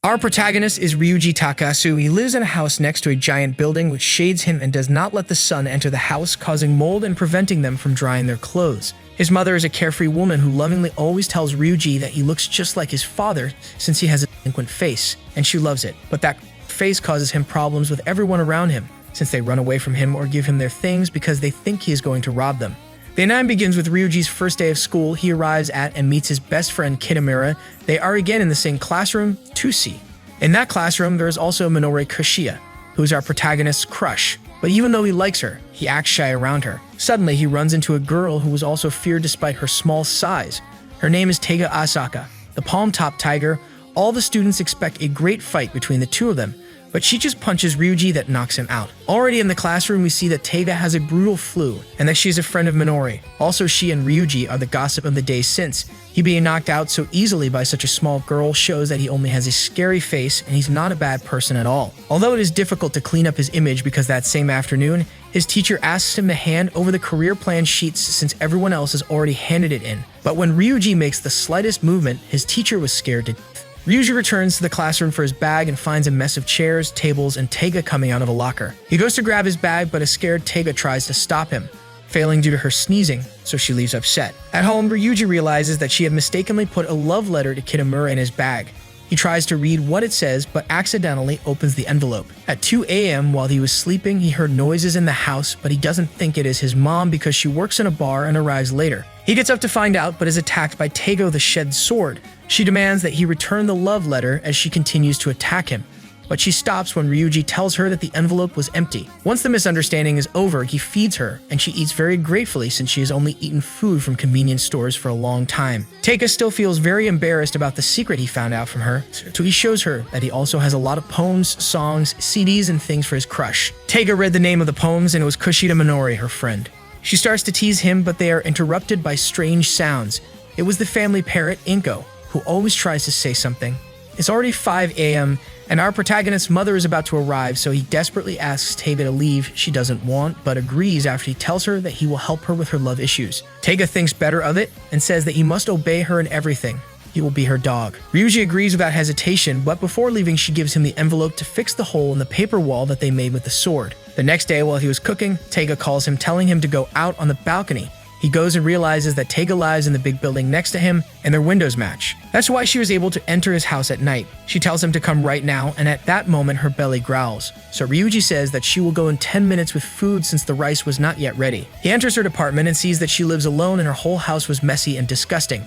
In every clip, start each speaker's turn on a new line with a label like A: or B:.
A: Our protagonist is Ryuuji Takasu. He lives in a house next to a giant building which shades him and does not let the sun enter the house, causing mold and preventing them from drying their clothes. His mother is a carefree woman who lovingly always tells Ryuuji that he looks just like his father since he has a delinquent face, and she loves it. But that face causes him problems with everyone around him, since they run away from him or give him their things because they think he is going to rob them. Day 9 begins with Ryuji's first day of school. He arrives at and meets his best friend Kitamura. They are again in the same classroom, 2C. In that classroom, there is also Minori Kushieda, who is our protagonist's crush. But even though he likes her, he acts shy around her. Suddenly, he runs into a girl who was also feared despite her small size. Her name is Taiga Aisaka, the Palmtop Tiger. All the students expect a great fight between the two of them, but she just punches Ryuji that knocks him out. Already in the classroom, we see that Taiga has a brutal flu and that she is a friend of Minori. Also, she and Ryuji are the gossip of the day since he being knocked out so easily by such a small girl shows that he only has a scary face and he's not a bad person at all. Although it is difficult to clean up his image because that same afternoon, his teacher asks him to hand over the career plan sheets since everyone else has already handed it in. But when Ryuji makes the slightest movement, his teacher was scared to death. Ryuji returns to the classroom for his bag and finds a mess of chairs, tables, and Taiga coming out of a locker. He goes to grab his bag, but a scared Taiga tries to stop him, failing due to her sneezing, so she leaves upset. At home, Ryuji realizes that she had mistakenly put a love letter to Kitamura in his bag. He tries to read what it says, but accidentally opens the envelope. At 2 a.m., while he was sleeping, he heard noises in the house, but he doesn't think it is his mom because she works in a bar and arrives later. He gets up to find out, but is attacked by Taiga the Shed Sword. She demands that he return the love letter as she continues to attack him. But she stops when Ryuji tells her that the envelope was empty. Once the misunderstanding is over, he feeds her, and she eats very gratefully since she has only eaten food from convenience stores for a long time. Taiga still feels very embarrassed about the secret he found out from her, so he shows her that he also has a lot of poems, songs, CDs, and things for his crush. Taiga read the name of the poems, and it was Kushieda Minori, her friend. She starts to tease him, but they are interrupted by strange sounds. It was the family parrot, Inko, who always tries to say something. It's already 5 a.m., and our protagonist's mother is about to arrive, so he desperately asks Taiga to leave. She doesn't want, but agrees after he tells her that he will help her with her love issues. Taiga thinks better of it and says that he must obey her in everything. He will be her dog. Ryuji agrees without hesitation, but before leaving, she gives him the envelope to fix the hole in the paper wall that they made with the sword. The next day, while he was cooking, Taiga calls him, telling him to go out on the balcony. He goes and realizes that Taiga lives in the big building next to him, and their windows match. That's why she was able to enter his house at night. She tells him to come right now, and at that moment her belly growls. So Ryuji says that she will go in 10 minutes with food since the rice was not yet ready. He enters her apartment and sees that she lives alone and her whole house was messy and disgusting.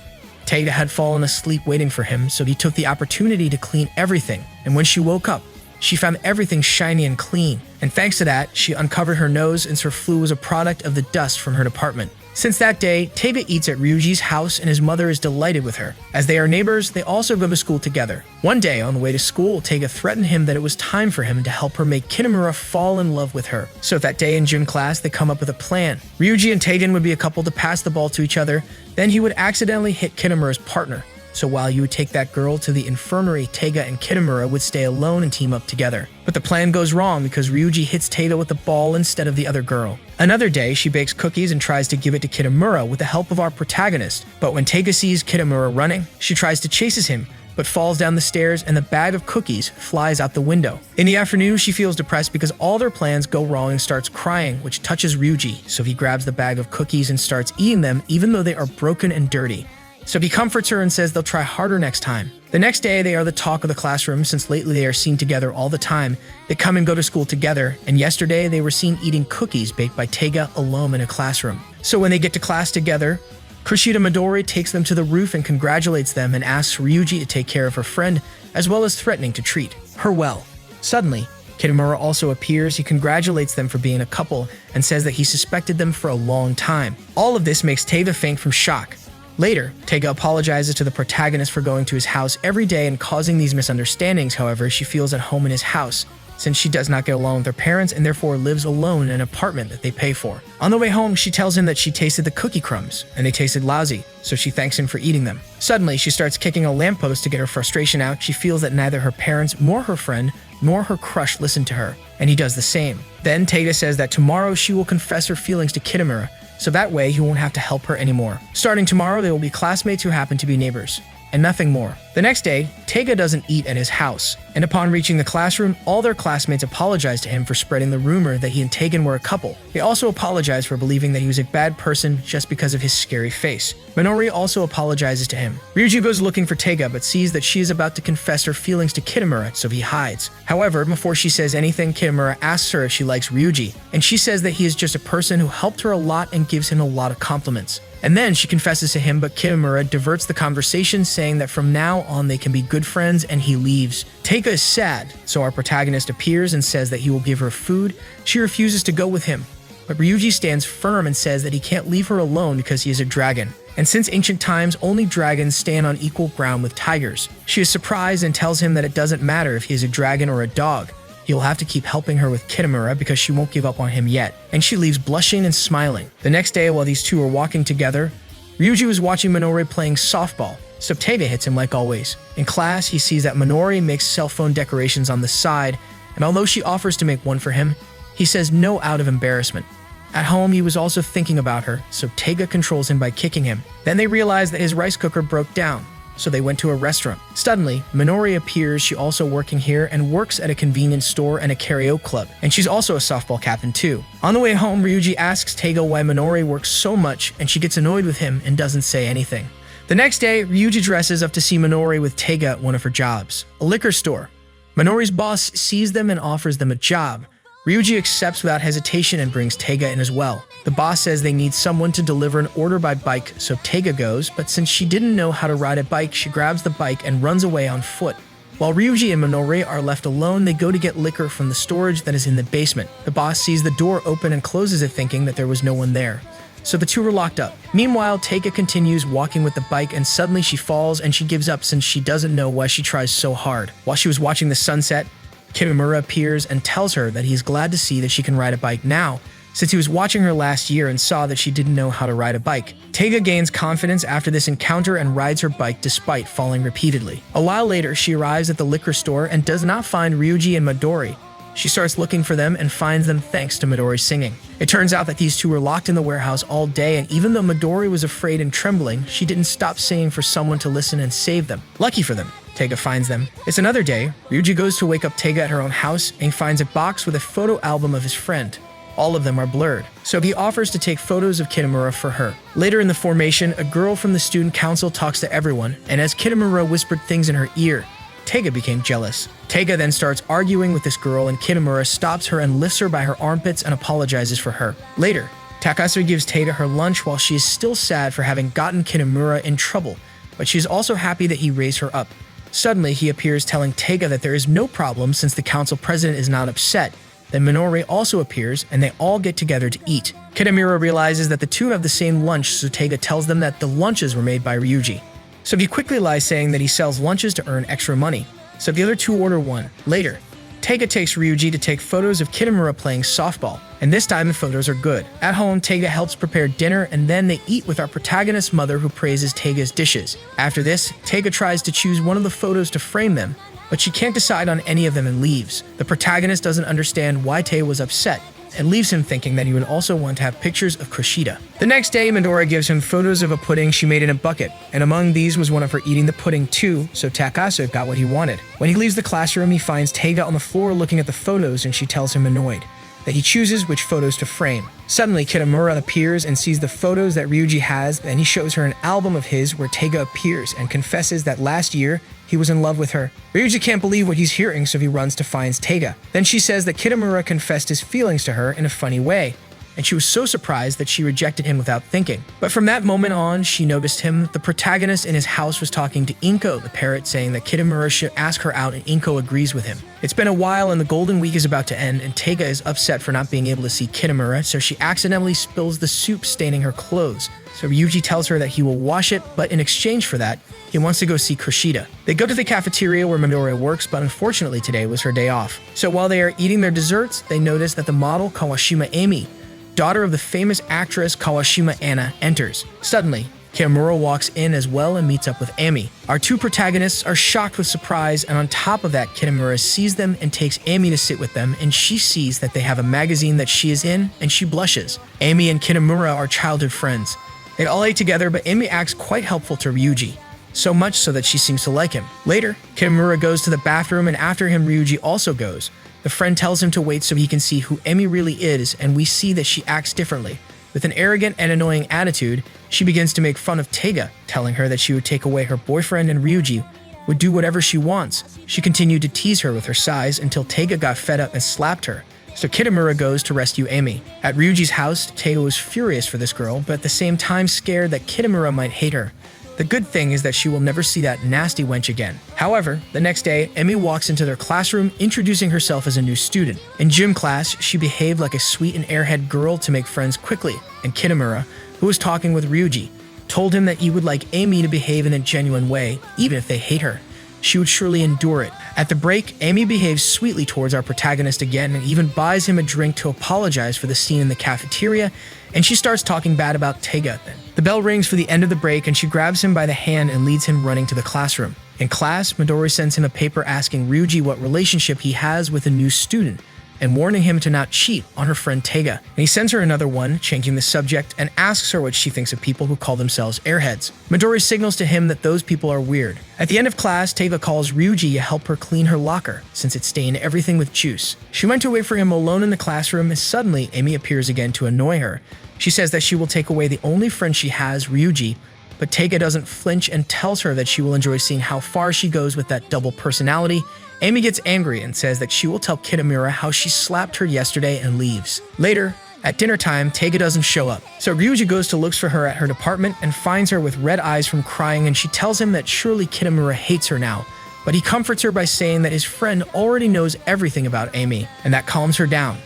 A: Taiga had fallen asleep waiting for him, so he took the opportunity to clean everything, and when she woke up, she found everything shiny and clean, and thanks to that, she uncovered her nose since her flu was a product of the dust from her apartment. Since that day, Taiga eats at Ryuji's house and his mother is delighted with her. As they are neighbors, they also go to school together. One day, on the way to school, Taiga threatened him that it was time for him to help her make Kitamura fall in love with her. So that day in gym class, they come up with a plan. Ryuji and Taiga would be a couple to pass the ball to each other, then he would accidentally hit Kitamura's partner. So while you would take that girl to the infirmary, Taiga and Kitamura would stay alone and team up together. But the plan goes wrong because Ryuji hits Taiga with the ball instead of the other girl. Another day, she bakes cookies and tries to give it to Kitamura with the help of our protagonist. But when Taiga sees Kitamura running, she tries to chase him, but falls down the stairs and the bag of cookies flies out the window. In the afternoon, she feels depressed because all their plans go wrong and starts crying, which touches Ryuji. So he grabs the bag of cookies and starts eating them even though they are broken and dirty. So he comforts her and says they'll try harder next time. The next day, they are the talk of the classroom since lately they are seen together all the time. They come and go to school together, and yesterday they were seen eating cookies baked by Taiga alone in a classroom. So when they get to class together, Kushieda Midori takes them to the roof and congratulates them and asks Ryuji to take care of her friend, as well as threatening to treat her well. Suddenly, Kitamura also appears. He congratulates them for being a couple and says that he suspected them for a long time. All of this makes Taiga faint from shock. Later, Taiga apologizes to the protagonist for going to his house every day and causing these misunderstandings. However, she feels at home in his house, since she does not get along with her parents and therefore lives alone in an apartment that they pay for. On the way home, she tells him that she tasted the cookie crumbs, and they tasted lousy, so she thanks him for eating them. Suddenly, she starts kicking a lamppost to get her frustration out. She feels that neither her parents, nor her friend, nor her crush listen to her, and he does the same. Then Taiga says that tomorrow she will confess her feelings to Kitamura, so that way he won't have to help her anymore. Starting tomorrow, they will be classmates who happen to be neighbors. and nothing more. The next day, Taiga doesn't eat at his house, and upon reaching the classroom, all their classmates apologize to him for spreading the rumor that he and Taiga were a couple. They also apologize for believing that he was a bad person just because of his scary face. Minori also apologizes to him. Ryuuji goes looking for Taiga but sees that she is about to confess her feelings to Kitamura, so he hides. However, before she says anything, Kitamura asks her if she likes Ryuuji, and she says that he is just a person who helped her a lot and gives him a lot of compliments. And then she confesses to him, but Kitamura diverts the conversation, saying that from now on they can be good friends, and he leaves. Taiga is sad, so our protagonist appears and says that he will give her food. She refuses to go with him, but Ryuuji stands firm and says that he can't leave her alone because he is a dragon. And since ancient times, only dragons stand on equal ground with tigers. She is surprised and tells him that it doesn't matter if he is a dragon or a dog. He'll have to keep helping her with Kitamura because she won't give up on him yet, and she leaves blushing and smiling. The next day, while these two are walking together, Ryuuji was watching Minori playing softball, so Taiga hits him like always. In class, he sees that Minori makes cell phone decorations on the side, and although she offers to make one for him, he says no out of embarrassment. At home, he was also thinking about her, so Taiga controls him by kicking him. Then they realize that his rice cooker broke down, so they went to a restaurant. Suddenly, Minori appears. She also working here and works at a convenience store and a karaoke club, and she's also a softball captain too. On the way home, Ryuuji asks Taiga why Minori works so much, and she gets annoyed with him and doesn't say anything. The next day, Ryuuji dresses up to see Minori with Taiga at one of her jobs, a liquor store. Minori's boss sees them and offers them a job. Ryuuji accepts without hesitation and brings Taiga in as well. The boss says they need someone to deliver an order by bike, so Taiga goes, but since she didn't know how to ride a bike, she grabs the bike and runs away on foot. While Ryuuji and Minori are left alone, they go to get liquor from the storage that is in the basement. The boss sees the door open and closes it, thinking that there was no one there, so the two were locked up. Meanwhile, Taiga continues walking with the bike, and suddenly she falls and she gives up since she doesn't know why she tries so hard. While she was watching the sunset, Kitamura appears and tells her that he is glad to see that she can ride a bike now, since he was watching her last year and saw that she didn't know how to ride a bike. Taiga gains confidence after this encounter and rides her bike despite falling repeatedly. A while later, she arrives at the liquor store and does not find Ryuuji and Midori. She starts looking for them and finds them thanks to Midori's singing. It turns out that these two were locked in the warehouse all day, and even though Midori was afraid and trembling, she didn't stop singing for someone to listen and save them. Lucky for them, Taiga finds them. It's another day. Ryuuji goes to wake up Taiga at her own house and finds a box with a photo album of his friend. All of them are blurred, so he offers to take photos of Kitamura for her. Later in the formation, a girl from the student council talks to everyone, and as Kitamura whispered things in her ear, Taiga became jealous. Taiga then starts arguing with this girl, and Kitamura stops her and lifts her by her armpits and apologizes for her. Later, Takasu gives Taiga her lunch while she is still sad for having gotten Kitamura in trouble, but she is also happy that he raised her up. Suddenly, he appears telling Taiga that there is no problem since the council president is not upset. Then Minori also appears, and they all get together to eat. Kitamura realizes that the two have the same lunch, so Taiga tells them that the lunches were made by Ryuuji. So he quickly lies, saying that he sells lunches to earn extra money. So the other two order one. Later, Taiga takes Ryuuji to take photos of Kitamura playing softball, and this time the photos are good. At home, Taiga helps prepare dinner, and then they eat with our protagonist's mother, who praises Taiga's dishes. After this, Taiga tries to choose one of the photos to frame them, but she can't decide on any of them and leaves. The protagonist doesn't understand why Taiga was upset, and leaves him thinking that he would also want to have pictures of Kushida. The next day, Midori gives him photos of a pudding she made in a bucket, and among these was one of her eating the pudding too, so Takasu got what he wanted. When he leaves the classroom, he finds Taiga on the floor looking at the photos, and she tells him, annoyed, that he chooses which photos to frame. Suddenly, Kitamura appears and sees the photos that Ryuuji has, and he shows her an album of his where Taiga appears and confesses that last year, he was in love with her. Ryuuji can't believe what he's hearing, so he runs to find Taiga. Then she says that Kitamura confessed his feelings to her in a funny way, and she was so surprised that she rejected him without thinking. But from that moment on, she noticed him. The protagonist in his house was talking to Inko, the parrot, saying that Kitamura should ask her out, and Inko agrees with him. It's been a while, and the Golden Week is about to end, and Taiga is upset for not being able to see Kitamura, so she accidentally spills the soup, staining her clothes. So Ryuuji tells her that he will wash it, but in exchange for that, he wants to go see Kushida. They go to the cafeteria where Midori works, but unfortunately today was her day off. So while they are eating their desserts, they notice that the model Kawashima Amy, daughter of the famous actress Kawashima Anna, enters. Suddenly, Kitamura walks in as well and meets up with Amy. Our two protagonists are shocked with surprise, and on top of that, Kitamura sees them and takes Amy to sit with them, and she sees that they have a magazine that she is in, and she blushes. Amy and Kitamura are childhood friends. They all ate together, but Amy acts quite helpful to Ryuuji. so much so that she seems to like him. Later, Kitamura goes to the bathroom, and after him, Ryuuji also goes. The friend tells him to wait so he can see who Emi really is, and we see that she acts differently. With an arrogant and annoying attitude, she begins to make fun of Taiga, telling her that she would take away her boyfriend and Ryuuji would do whatever she wants. She continued to tease her with her size until Taiga got fed up and slapped her. So Kitamura goes to rescue Emi. At Ryuji's house, Taiga was furious for this girl, but at the same time scared that Kitamura might hate her. The good thing is that she will never see that nasty wench again. However, the next day, Emi walks into their classroom, introducing herself as a new student. In gym class, she behaved like a sweet and airhead girl to make friends quickly, and Kitamura, who was talking with Ryuuji, told him that he would like Emi to behave in a genuine way, even if they hate her. She would surely endure it. At the break, Emi behaves sweetly towards our protagonist again and even buys him a drink to apologize for the scene in the cafeteria, and she starts talking bad about Taiga then. The bell rings for the end of the break, and she grabs him by the hand and leads him running to the classroom. In class, Midori sends him a paper asking Ryuuji what relationship he has with a new student, and warning him to not cheat on her friend Taiga. And he sends her another one, changing the subject, and asks her what she thinks of people who call themselves airheads. Midori signals to him that those people are weird. At the end of class, Taiga calls Ryuuji to help her clean her locker, since it stained everything with juice. She went to wait for him alone in the classroom, and suddenly Emi appears again to annoy her. She says that she will take away the only friend she has, Ryuuji, but Taiga doesn't flinch and tells her that she will enjoy seeing how far she goes with that double personality. Emi gets angry and says that she will tell Kitamura how she slapped her yesterday and leaves. Later, at dinner time, Taiga doesn't show up, so Ryuuji goes to look for her at her department and finds her with red eyes from crying, and she tells him that surely Kitamura hates her now, but he comforts her by saying that his friend already knows everything about Emi, and that calms her down.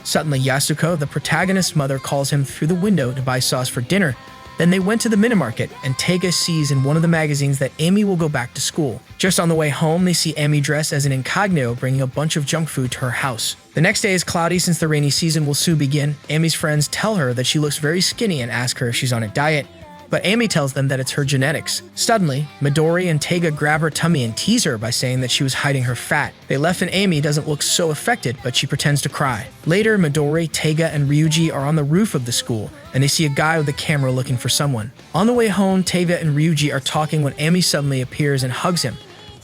A: Suddenly, Yasuko, the protagonist's mother, calls him through the window to buy sauce for dinner. Then they went to the minimarket, and Taiga sees in one of the magazines that Emi will go back to school. Just on the way home, they see Emi dressed as an incognito bringing a bunch of junk food to her house. The next day is cloudy since the rainy season will soon begin. Emi's friends tell her that she looks very skinny and ask her if she's on a diet, but Emi tells them that it's her genetics. Suddenly, Midori and Taiga grab her tummy and tease her by saying that she was hiding her fat. They left and Emi doesn't look so affected, but she pretends to cry. Later, Midori, Taiga, and Ryuuji are on the roof of the school, and they see a guy with a camera looking for someone. On the way home, Taiga and Ryuuji are talking when Emi suddenly appears and hugs him,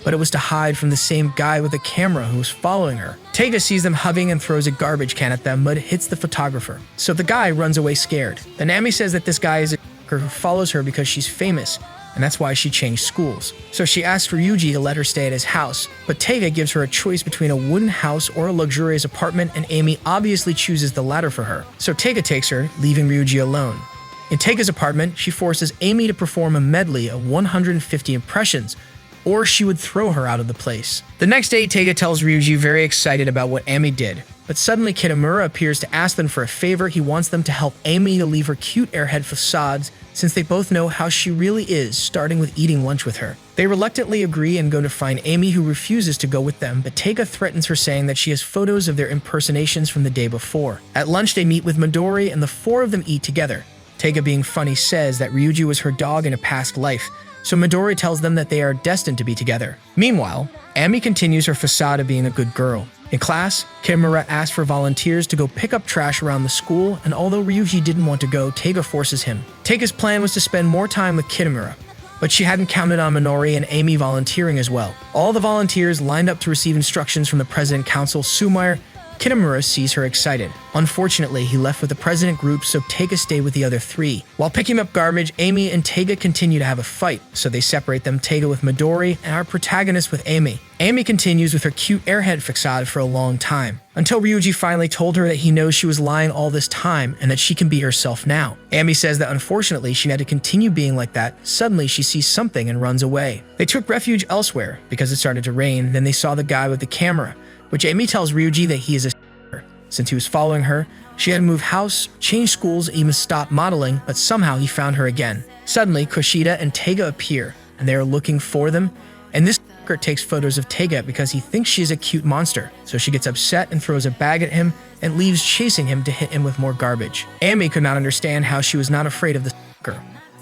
A: but it was to hide from the same guy with a camera who was following her. Taiga sees them hugging and throws a garbage can at them, but it hits the photographer. So the guy runs away scared. Then Emi says that this guy is a who follows her because she's famous, and that's why she changed schools. So she asks Ryuuji to let her stay at his house, but Taiga gives her a choice between a wooden house or a luxurious apartment, and Emi obviously chooses the latter for her. So Taiga takes her, leaving Ryuuji alone. In Taiga's apartment, she forces Emi to perform a medley of 150 impressions, or she would throw her out of the place. The next day, Taiga tells Ryuuji very excited about what Emi did. But suddenly Kitamura appears to ask them for a favor. He wants them to help Emi to leave her cute airhead facades since they both know how she really is, starting with eating lunch with her. They reluctantly agree and go to find Emi, who refuses to go with them, but Taiga threatens her, saying that she has photos of their impersonations from the day before. At lunch, they meet with Midori and the four of them eat together. Taiga, being funny, says that Ryuuji was her dog in a past life, so Midori tells them that they are destined to be together. Meanwhile, Emi continues her facade of being a good girl. In class, Kitamura asks for volunteers to go pick up trash around the school, and although Ryuuji didn't want to go, Taiga forces him. Taiga's plan was to spend more time with Kitamura, but she hadn't counted on Minori and Emi volunteering as well. All the volunteers lined up to receive instructions from the President Council, Sumair. Kitamura sees her excited. Unfortunately, he left with the president group, so Taiga stayed with the other three. While picking up garbage, Emi and Taiga continue to have a fight, so they separate them, Taiga with Midori and our protagonist with Emi. Emi continues with her cute airhead facade for a long time, until Ryuuji finally told her that he knows she was lying all this time and that she can be herself now. Emi says that unfortunately she had to continue being like that. Suddenly she sees something and runs away. They took refuge elsewhere because it started to rain. Then they saw the guy with the camera, which Emi tells Ryuuji that he is a since he was following her. She had to move house, change schools, even stop modeling, but somehow he found her again. Suddenly, Kushieda and Taiga appear, and they are looking for them, and this takes photos of Taiga because he thinks she's a cute monster, so she gets upset and throws a bag at him and leaves chasing him to hit him with more garbage. Emi could not understand how she was not afraid of the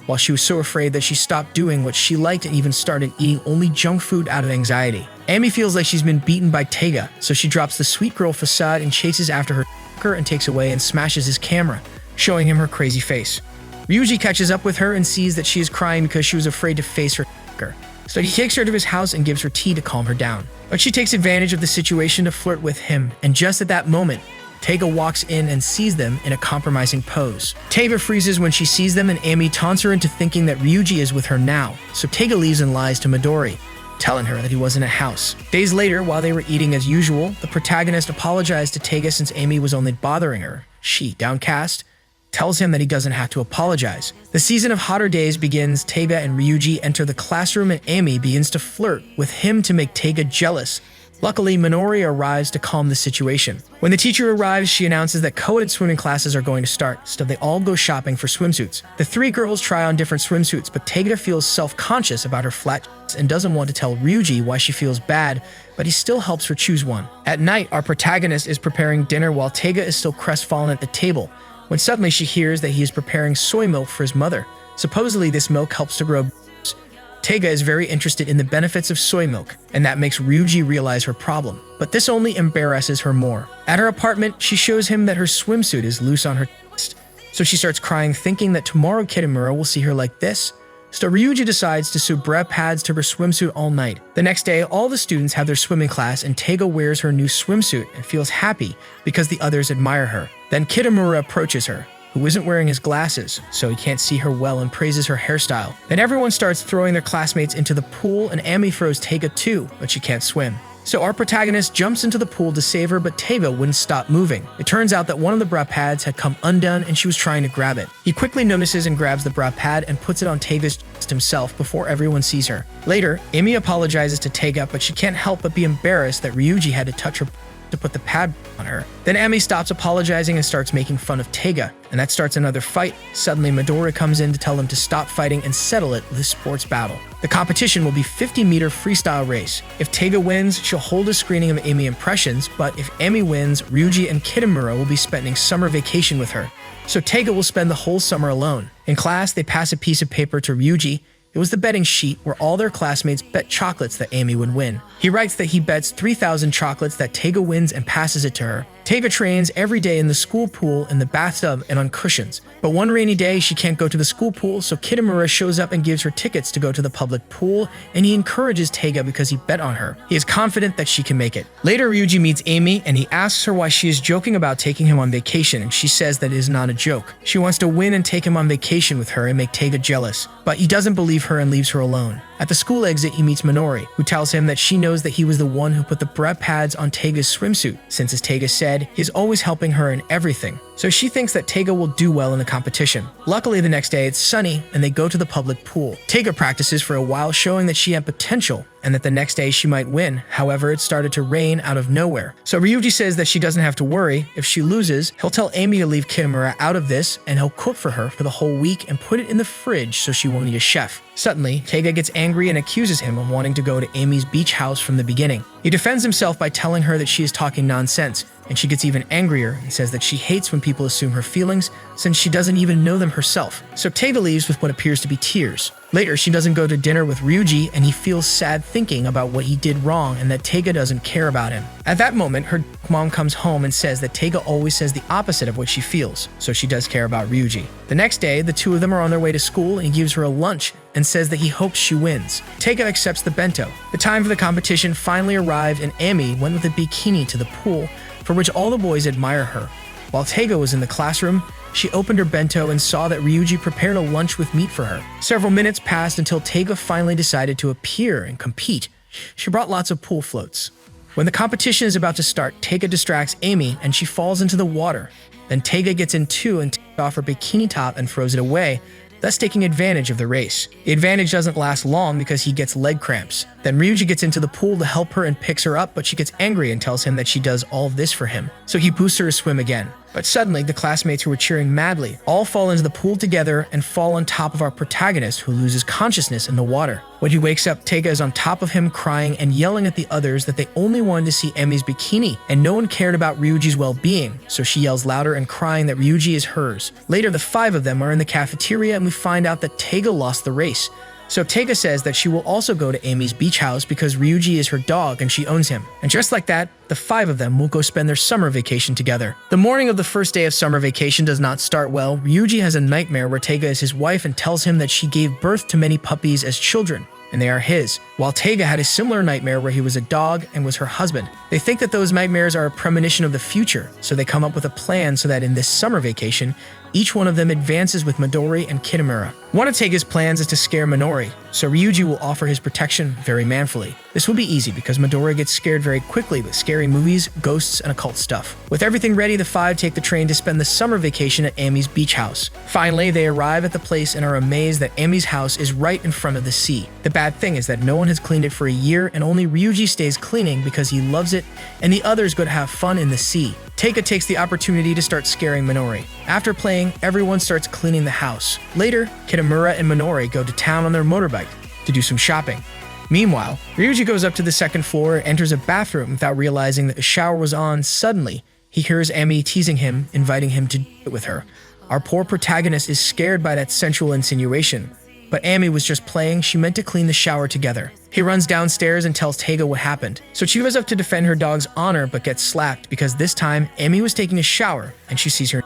A: while she was so afraid that she stopped doing what she liked and even started eating only junk food out of anxiety. Emi feels like she's been beaten by Taiga, so she drops the sweet girl facade and chases after her and takes away and smashes his camera, showing him her crazy face. Ryuuji catches up with her and sees that she is crying because she was afraid to face her her. So he takes her to his house and gives her tea to calm her down. But she takes advantage of the situation to flirt with him, and just at that moment, Taiga walks in and sees them in a compromising pose. Taiga freezes when she sees them, and Amy taunts her into thinking that Ryuuji is with her now, so Taiga leaves and lies to Midori, telling her that he wasn't at house. Days later, while they were eating as usual, the protagonist apologized to Taiga since Amy was only bothering her. She, downcast, tells him that he doesn't have to apologize. The season of hotter days begins. Taiga and Ryuuji enter the classroom, and Amy begins to flirt with him to make Taiga jealous. Luckily, Minori arrives to calm the situation. When the teacher arrives, she announces that co-ed swimming classes are going to start, so they all go shopping for swimsuits. The three girls try on different swimsuits, but Taiga feels self-conscious about her flat and doesn't want to tell Ryuuji why she feels bad, but he still helps her choose one. At night, our protagonist is preparing dinner while Taiga is still crestfallen at the table, when suddenly she hears that he is preparing soy milk for his mother. Supposedly, this milk helps to grow boobs. Taiga is very interested in the benefits of soy milk, and that makes Ryuuji realize her problem. But this only embarrasses her more. At her apartment, she shows him that her swimsuit is loose on her chest, so she starts crying, thinking that tomorrow Kitamura will see her like this. So Ryuuji decides to sew bra pads to her swimsuit all night. The next day, all the students have their swimming class, and Taiga wears her new swimsuit and feels happy because the others admire her. Then Kitamura approaches her, who isn't wearing his glasses, so he can't see her well, and praises her hairstyle. Then everyone starts throwing their classmates into the pool, and Amy throws Taiga too, but she can't swim. So our protagonist jumps into the pool to save her, but Taiga wouldn't stop moving. It turns out that one of the bra pads had come undone and she was trying to grab it. He quickly notices and grabs the bra pad and puts it on Taiga's chest himself before everyone sees her. Later, Amy apologizes to Taiga, but she can't help but be embarrassed that Ryuuji had to touch her to put the pad on her. Then Amy stops apologizing and starts making fun of Taiga, and that starts another fight. Suddenly, Midori comes in to tell them to stop fighting and settle it with a sports battle. The competition will be 50-meter freestyle race. If Taiga wins, she'll hold a screening of Amy impressions, but if Amy wins, Ryuuji and Kitamura will be spending summer vacation with her. So Taiga will spend the whole summer alone. In class, they pass a piece of paper to Ryuuji. It was the betting sheet where all their classmates bet chocolates that Amy would win. He writes that he bets 3,000 chocolates that Taiga wins and passes it to her. Taiga trains every day in the school pool, in the bathtub, and on cushions. But one rainy day, she can't go to the school pool, so Kitamura shows up and gives her tickets to go to the public pool, and he encourages Taiga because he bet on her. He is confident that she can make it. Later, Ryuuji meets Amy, and he asks her why she is joking about taking him on vacation, and she says that it is not a joke. She wants to win and take him on vacation with her and make Taiga jealous, but he doesn't believe her and leaves her alone. At the school exit, he meets Minori, who tells him that she knows that he was the one who put the bra pads on Taiga's swimsuit, since as Taiga said, he's always helping her in everything. So she thinks that Taiga will do well in the competition. Luckily, the next day it's sunny, and they go to the public pool. Taiga practices for a while, showing that she had potential, and that the next day she might win. However, it started to rain out of nowhere. So Ryuuji says that she doesn't have to worry. If she loses, he'll tell Amy to leave Kitamura out of this, and he'll cook for her for the whole week and put it in the fridge so she won't need a chef. Suddenly, Taiga gets angry and accuses him of wanting to go to Amy's beach house from the beginning. He defends himself by telling her that she is talking nonsense, and she gets even angrier and says that she hates when people assume her feelings since she doesn't even know them herself. So Taiga leaves with what appears to be tears. Later, she doesn't go to dinner with Ryuuji, and he feels sad thinking about what he did wrong and that Taiga doesn't care about him. At that moment, her mom comes home and says that Taiga always says the opposite of what she feels, so she does care about Ryuuji. The next day, the two of them are on their way to school, and he gives her a lunch and says that he hopes she wins. Taiga accepts the bento. The time for the competition finally arrived, and Amy went with a bikini to the pool, for which all the boys admire her. While Taiga was in the classroom, she opened her bento and saw that Ryuuji prepared a lunch with meat for her. Several minutes passed until Taiga finally decided to appear and compete. She brought lots of pool floats. When the competition is about to start, Taiga distracts Amy and she falls into the water. Then Taiga gets in too and takes off her bikini top and throws it away, thus taking advantage of the race. The advantage doesn't last long because he gets leg cramps. Then Ryuuji gets into the pool to help her and picks her up, but she gets angry and tells him that she does all this for him. So he boosts her to swim again. But suddenly, the classmates who were cheering madly all fall into the pool together and fall on top of our protagonist, who loses consciousness in the water. When he wakes up, Taiga is on top of him, crying and yelling at the others that they only wanted to see Emi's bikini, and no one cared about Ryuuji's well-being, so she yells louder and crying that Ryuuji is hers. Later, the five of them are in the cafeteria, and we find out that Taiga lost the race. So Taiga says that she will also go to Amy's beach house because Ryuuji is her dog and she owns him. And just like that, the five of them will go spend their summer vacation together. The morning of the first day of summer vacation does not start well. Ryuuji has a nightmare where Taiga is his wife and tells him that she gave birth to many puppies as children. and they are his, while Taiga had a similar nightmare where he was a dog and was her husband. They think that those nightmares are a premonition of the future, so they come up with a plan so that in this summer vacation, each one of them advances with Midori and Kitamura. One of Taiga's plans is to scare Minori, so Ryuuji will offer his protection very manfully. This will be easy because Midori gets scared very quickly with scary movies, ghosts, and occult stuff. With everything ready, the five take the train to spend the summer vacation at Ami's beach house. Finally, they arrive at the place and are amazed that Ami's house is right in front of the sea. The bad thing is that no one has cleaned it for a year and only Ryuuji stays cleaning because he loves it and the others go to have fun in the sea. Taiga takes the opportunity to start scaring Minori. After playing, everyone starts cleaning the house. Later, Kitamura and Minori go to town on their motorbike to do some shopping. Meanwhile, Ryuuji goes up to the second floor and enters a bathroom without realizing that a shower was on. Suddenly, he hears Ami teasing him, inviting him to do it with her. Our poor protagonist is scared by that sensual insinuation. But Ami was just playing, she meant to clean the shower together. He runs downstairs and tells Taiga what happened. So Chiva's up to defend her dog's honor but gets slapped because this time Ami was taking a shower and she sees her.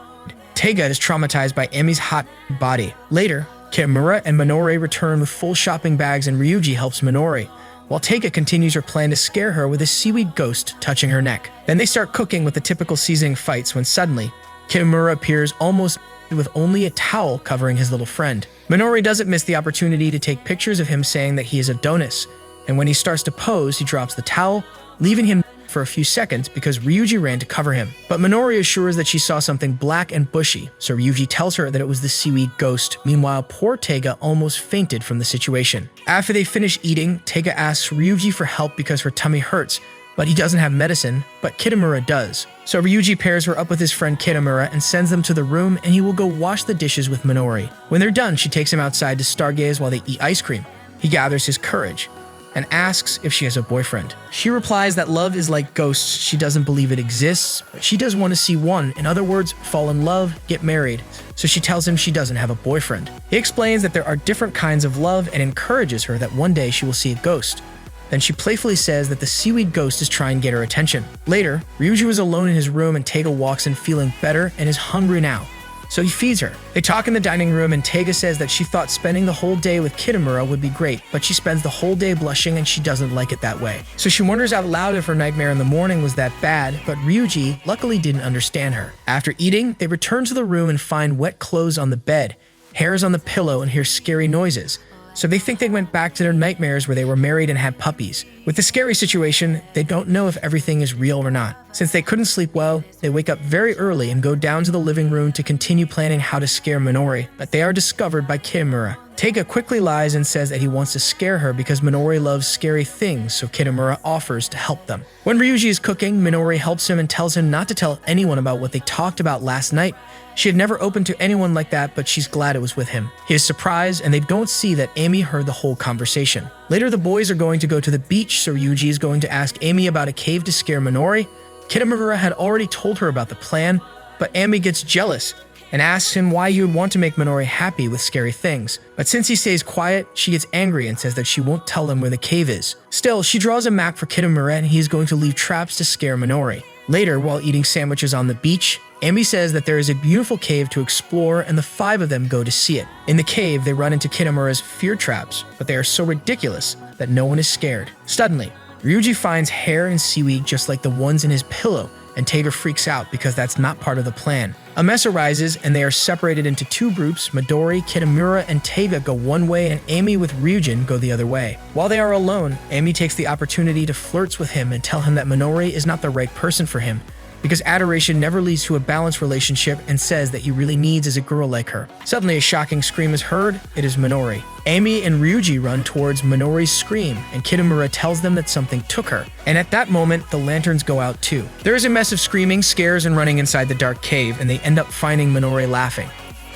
A: Taiga is traumatized by Ami's hot body. Later, Kitamura and Minori return with full shopping bags and Ryuuji helps Minori, while Taiga continues her plan to scare her with a seaweed ghost touching her neck. Then they start cooking with the typical seasoning fights when suddenly, Kitamura appears almost with only a towel covering his little friend. Minori doesn't miss the opportunity to take pictures of him saying that he is Adonis, and when he starts to pose, he drops the towel, leaving him for a few seconds because Ryuuji ran to cover him. But Minori assures that she saw something black and bushy, so Ryuuji tells her that it was the seaweed ghost. Meanwhile, poor Taiga almost fainted from the situation. After they finish eating, Taiga asks Ryuuji for help because her tummy hurts, but he doesn't have medicine, but Kitamura does. So Ryuuji pairs her up with his friend Kitamura and sends them to the room and he will go wash the dishes with Minori. When they're done, she takes him outside to stargaze while they eat ice cream. He gathers his courage and asks if she has a boyfriend. She replies that love is like ghosts, she doesn't believe it exists, but she does want to see one, in other words, fall in love, get married. So she tells him she doesn't have a boyfriend. He explains that there are different kinds of love and encourages her that one day she will see a ghost. Then she playfully says that the seaweed ghost is trying to get her attention. Later, Ryuuji was alone in his room and Taiga walks in feeling better and is hungry now. So he feeds her. They talk in the dining room and Taiga says that she thought spending the whole day with Kitamura would be great, but she spends the whole day blushing and she doesn't like it that way. So she wonders out loud if her nightmare in the morning was that bad, but Ryuuji luckily didn't understand her. After eating, they return to the room and find wet clothes on the bed, hairs on the pillow, and hear scary noises. So they think they went back to their nightmares where they were married and had puppies. With the scary situation, they don't know if everything is real or not. Since they couldn't sleep well, they wake up very early and go down to the living room to continue planning how to scare Minori, but they are discovered by Kitamura. Taiga quickly lies and says that he wants to scare her because Minori loves scary things, so Kitamura offers to help them. When Ryuuji is cooking, Minori helps him and tells him not to tell anyone about what they talked about last night. She had never opened to anyone like that, but she's glad it was with him. He is surprised, and they don't see that Ami heard the whole conversation. Later, the boys are going to go to the beach, so Ryuuji is going to ask Ami about a cave to scare Minori. Kitamura had already told her about the plan, but Ami gets jealous and asks him why he would want to make Minori happy with scary things. But since he stays quiet, she gets angry and says that she won't tell them where the cave is. Still, she draws a map for Kitamura and he is going to leave traps to scare Minori. Later, while eating sandwiches on the beach, Ami says that there is a beautiful cave to explore and the five of them go to see it. In the cave, they run into Kitamura's fear traps, but they are so ridiculous that no one is scared. Suddenly, Ryuuji finds hair and seaweed just like the ones in his pillow, and Taiga freaks out because that's not part of the plan. A mess arises and they are separated into two groups. Midori, Kitamura, and Taiga go one way and Ami with Ryujin go the other way. While they are alone, Ami takes the opportunity to flirt with him and tell him that Minori is not the right person for him, because adoration never leads to a balanced relationship, and says that he really needs is a girl like her. Suddenly a shocking scream is heard. It is Minori. Ami and Ryuuji run towards Minori's scream, and Kitamura tells them that something took her. And at that moment, the lanterns go out too. There is a mess of screaming, scares, and running inside the dark cave, and they end up finding Minori laughing.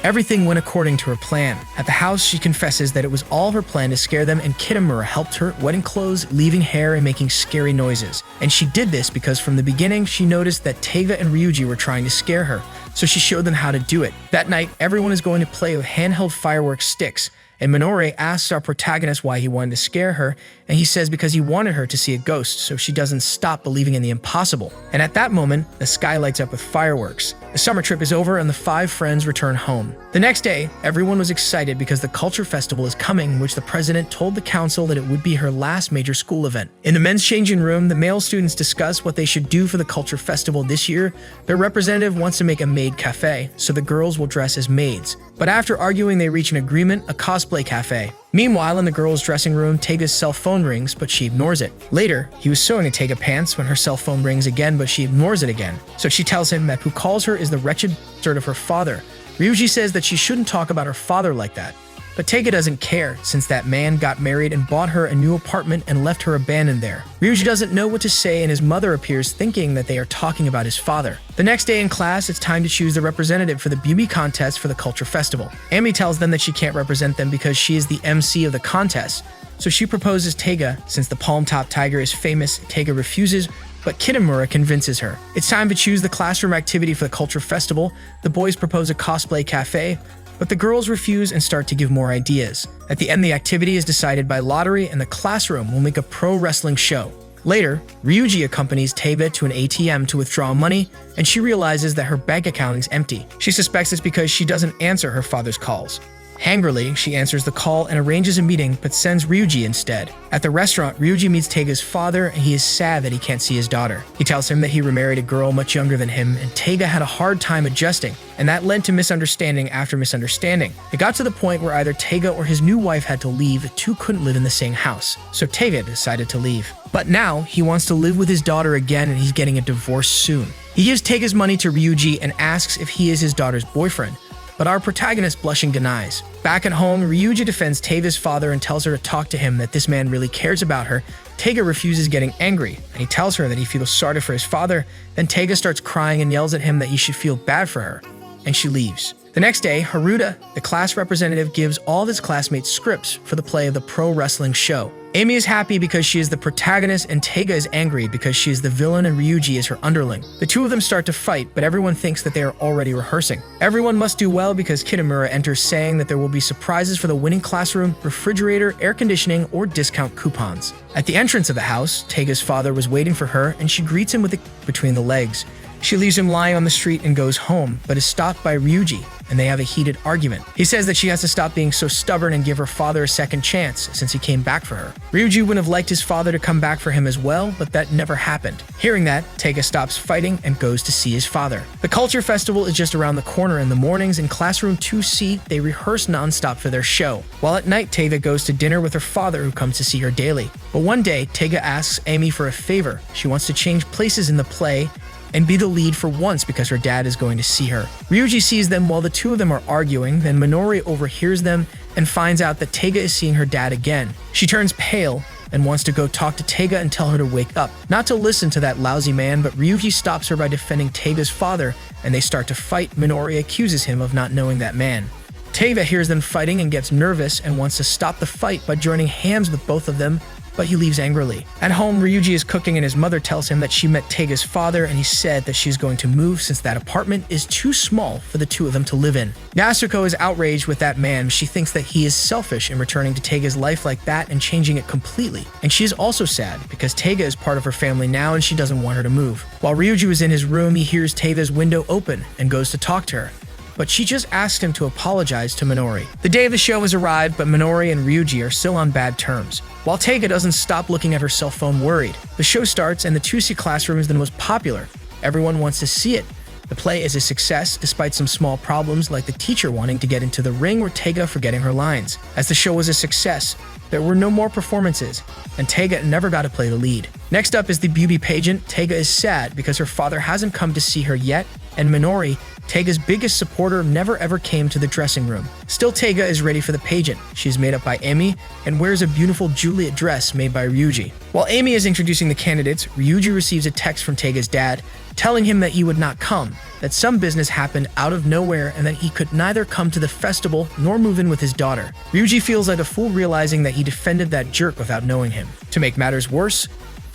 A: Everything went according to her plan. At the house, she confesses that it was all her plan to scare them, and Kitamura helped her, wetting clothes, leaving hair, and making scary noises. And she did this because from the beginning, she noticed that Taiga and Ryuuji were trying to scare her, so she showed them how to do it. That night, everyone is going to play with handheld fireworks sticks, and Minori asks our protagonist why he wanted to scare her, and he says because he wanted her to see a ghost so she doesn't stop believing in the impossible. And at that moment, the sky lights up with fireworks. The summer trip is over and the 5 friends return home. The next day, everyone was excited because the culture festival is coming, in which the president told the council that it would be her last major school event. In the men's changing room, the male students discuss what they should do for the culture festival this year. Their representative wants to make a maid cafe, so the girls will dress as maids. But after arguing, they reach an agreement, a cosplay cafe. Meanwhile, in the girls' dressing room, Taiga's cell phone rings, but she ignores it. Later, he was sewing to Taiga pants when her cell phone rings again, but she ignores it again. So she tells him that who calls her is the wretched bastard of her father. Ryuuji says that she shouldn't talk about her father like that. But Taiga doesn't care, since that man got married and bought her a new apartment and left her abandoned there. Ryuuji doesn't know what to say, and his mother appears, thinking that they are talking about his father. The next day in class, it's time to choose the representative for the beauty contest for the culture festival. Amy tells them that she can't represent them because she is the MC of the contest. So she proposes Taiga. Since the Palmtop Tiger is famous, Taiga refuses, but Kitamura convinces her. It's time to choose the classroom activity for the culture festival. The boys propose a cosplay cafe, but the girls refuse and start to give more ideas. At the end, the activity is decided by lottery, and the classroom will make a pro wrestling show. Later, Ryuuji accompanies Taiga to an ATM to withdraw money, and she realizes that her bank account is empty. She suspects it's because she doesn't answer her father's calls. Angrily, she answers the call and arranges a meeting, but sends Ryuuji instead. At the restaurant, Ryuuji meets Taiga's father, and he is sad that he can't see his daughter. He tells him that he remarried a girl much younger than him, and Taiga had a hard time adjusting, and that led to misunderstanding after misunderstanding. It got to the point where either Taiga or his new wife had to leave. The two couldn't live in the same house, so Taiga decided to leave. But now, he wants to live with his daughter again, and he's getting a divorce soon. He gives Taiga's money to Ryuuji and asks if he is his daughter's boyfriend, but our protagonist blushing denies. Back at home, Ryuuji defends Taiga's father and tells her to talk to him, that this man really cares about her. Taiga refuses, getting angry, and he tells her that he feels sorry for his father. Then Taiga starts crying and yells at him that he should feel bad for her, and she leaves. The next day, Haruta, the class representative, gives all of his classmates scripts for the play of the pro wrestling show. Amy is happy because she is the protagonist, and Taiga is angry because she is the villain and Ryuuji is her underling. The two of them start to fight, but everyone thinks that they are already rehearsing. Everyone must do well because Kitamura enters, saying that there will be surprises for the winning classroom, refrigerator, air conditioning, or discount coupons. At the entrance of the house, Taiga's father was waiting for her, and she greets him with a kiss between the legs. She leaves him lying on the street and goes home, but is stopped by Ryuuji, and they have a heated argument. He says that she has to stop being so stubborn and give her father a second chance since he came back for her. Ryuuji would have liked his father to come back for him as well, but that never happened. Hearing that, Taiga stops fighting and goes to see his father. The culture festival is just around the corner. In the mornings in classroom 2C, they rehearse non-stop for their show, while at night Taiga goes to dinner with her father, who comes to see her daily. But one day, Taiga asks Amy for a favor. She wants to change places in the play and be the lead for once because her dad is going to see her. Ryuuji sees them while the two of them are arguing, then Minori overhears them and finds out that Taiga is seeing her dad again. She turns pale and wants to go talk to Taiga and tell her to wake up, not to listen to that lousy man, but Ryuuji stops her by defending Taiga's father, and they start to fight. Minori accuses him of not knowing that man. Taiga hears them fighting and gets nervous and wants to stop the fight by joining hands with both of them, but he leaves angrily. At home, Ryuuji is cooking and his mother tells him that she met Taiga's father, and he said that she's going to move since that apartment is too small for the two of them to live in. Yasuko is outraged with that man. She thinks that he is selfish in returning to Taiga's life like that and changing it completely. And she is also sad because Taiga is part of her family now and she doesn't want her to move. While Ryuuji was in his room, he hears Taiga's window open and goes to talk to her, but she just asked him to apologize to Minori. The day of the show has arrived, but Minori and Ryuuji are still on bad terms. While Taiga doesn't stop looking at her cell phone worried. The show starts and the 2C classroom is the most popular. Everyone wants to see it. The play is a success despite some small problems like the teacher wanting to get into the ring or Taiga forgetting her lines. As the show was a success, there were no more performances, and Taiga never got to play the lead. Next up is the beauty pageant. Taiga is sad because her father hasn't come to see her yet, and Minori, Taiga's biggest supporter, never ever came to the dressing room. Still, Taiga is ready for the pageant. She is made up by Amy and wears a beautiful Juliet dress made by Ryuuji. While Amy is introducing the candidates, Ryuuji receives a text from Taiga's dad telling him that he would not come, that some business happened out of nowhere, and that he could neither come to the festival nor move in with his daughter. Ryuuji feels like a fool, realizing that he defended that jerk without knowing him. To make matters worse,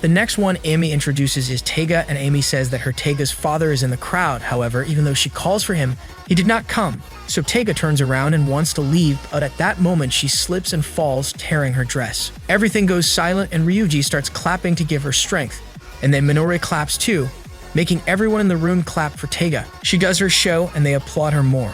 A: The next one Amy introduces is Taiga, and Amy says that her Taiga's father is in the crowd. However, even though she calls for him, he did not come. So Taiga turns around and wants to leave, but at that moment she slips and falls, tearing her dress. Everything goes silent and Ryuuji starts clapping to give her strength. And then Minori claps too, making everyone in the room clap for Taiga. She does her show and they applaud her more.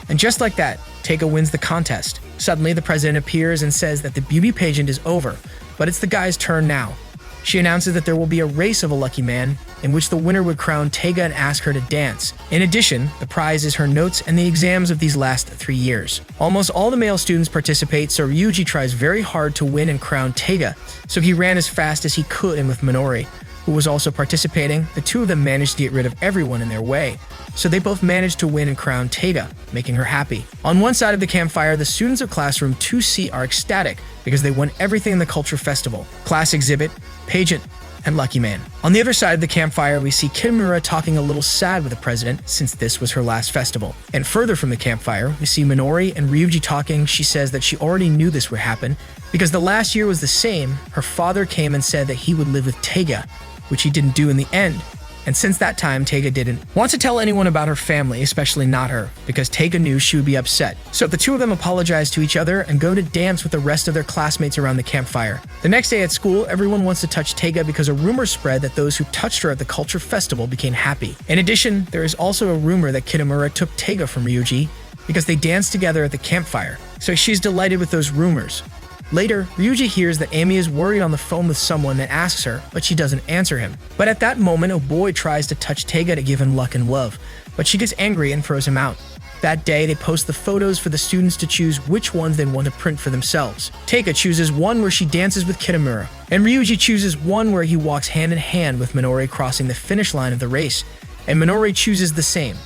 A: And just like that, Taiga wins the contest. Suddenly, the president appears and says that the beauty pageant is over, but it's the guy's turn now. She announces that there will be a race of a lucky man, in which the winner would crown Taiga and ask her to dance. In addition, the prize is her notes and the exams of these last 3 years. Almost all the male students participate, so Ryuuji tries very hard to win and crown Taiga, so he ran as fast as he could in with Minori, who was also participating. The two of them managed to get rid of everyone in their way, so they both managed to win and crown Taiga, making her happy. On one side of the campfire, the students of classroom 2C are ecstatic because they won everything in the culture festival: class exhibit, pageant, and lucky man. On the other side of the campfire, we see Kitamura talking a little sad with the president since this was her last festival. And further from the campfire, we see Minori and Ryuuji talking. She says that she already knew this would happen because the last year was the same. Her father came and said that he would live with Taiga, which he didn't do in the end. And since that time, Taiga didn't want to tell anyone about her family, especially not her, because Taiga knew she would be upset. So the two of them apologize to each other and go to dance with the rest of their classmates around the campfire. The next day at school, everyone wants to touch Taiga because a rumor spread that those who touched her at the culture festival became happy. In addition, there is also a rumor that Kitamura took Taiga from Ryuuji because they danced together at the campfire. So she's delighted with those rumors. Later, Ryuuji hears that Amy is worried on the phone with someone and asks her, but she doesn't answer him. But at that moment, a boy tries to touch Taiga to give him luck and love, but she gets angry and throws him out. That day, they post the photos for the students to choose which ones they want to print for themselves. Taiga chooses one where she dances with Kitamura, and Ryuuji chooses one where he walks hand in hand with Minori crossing the finish line of the race, and Minori chooses the same.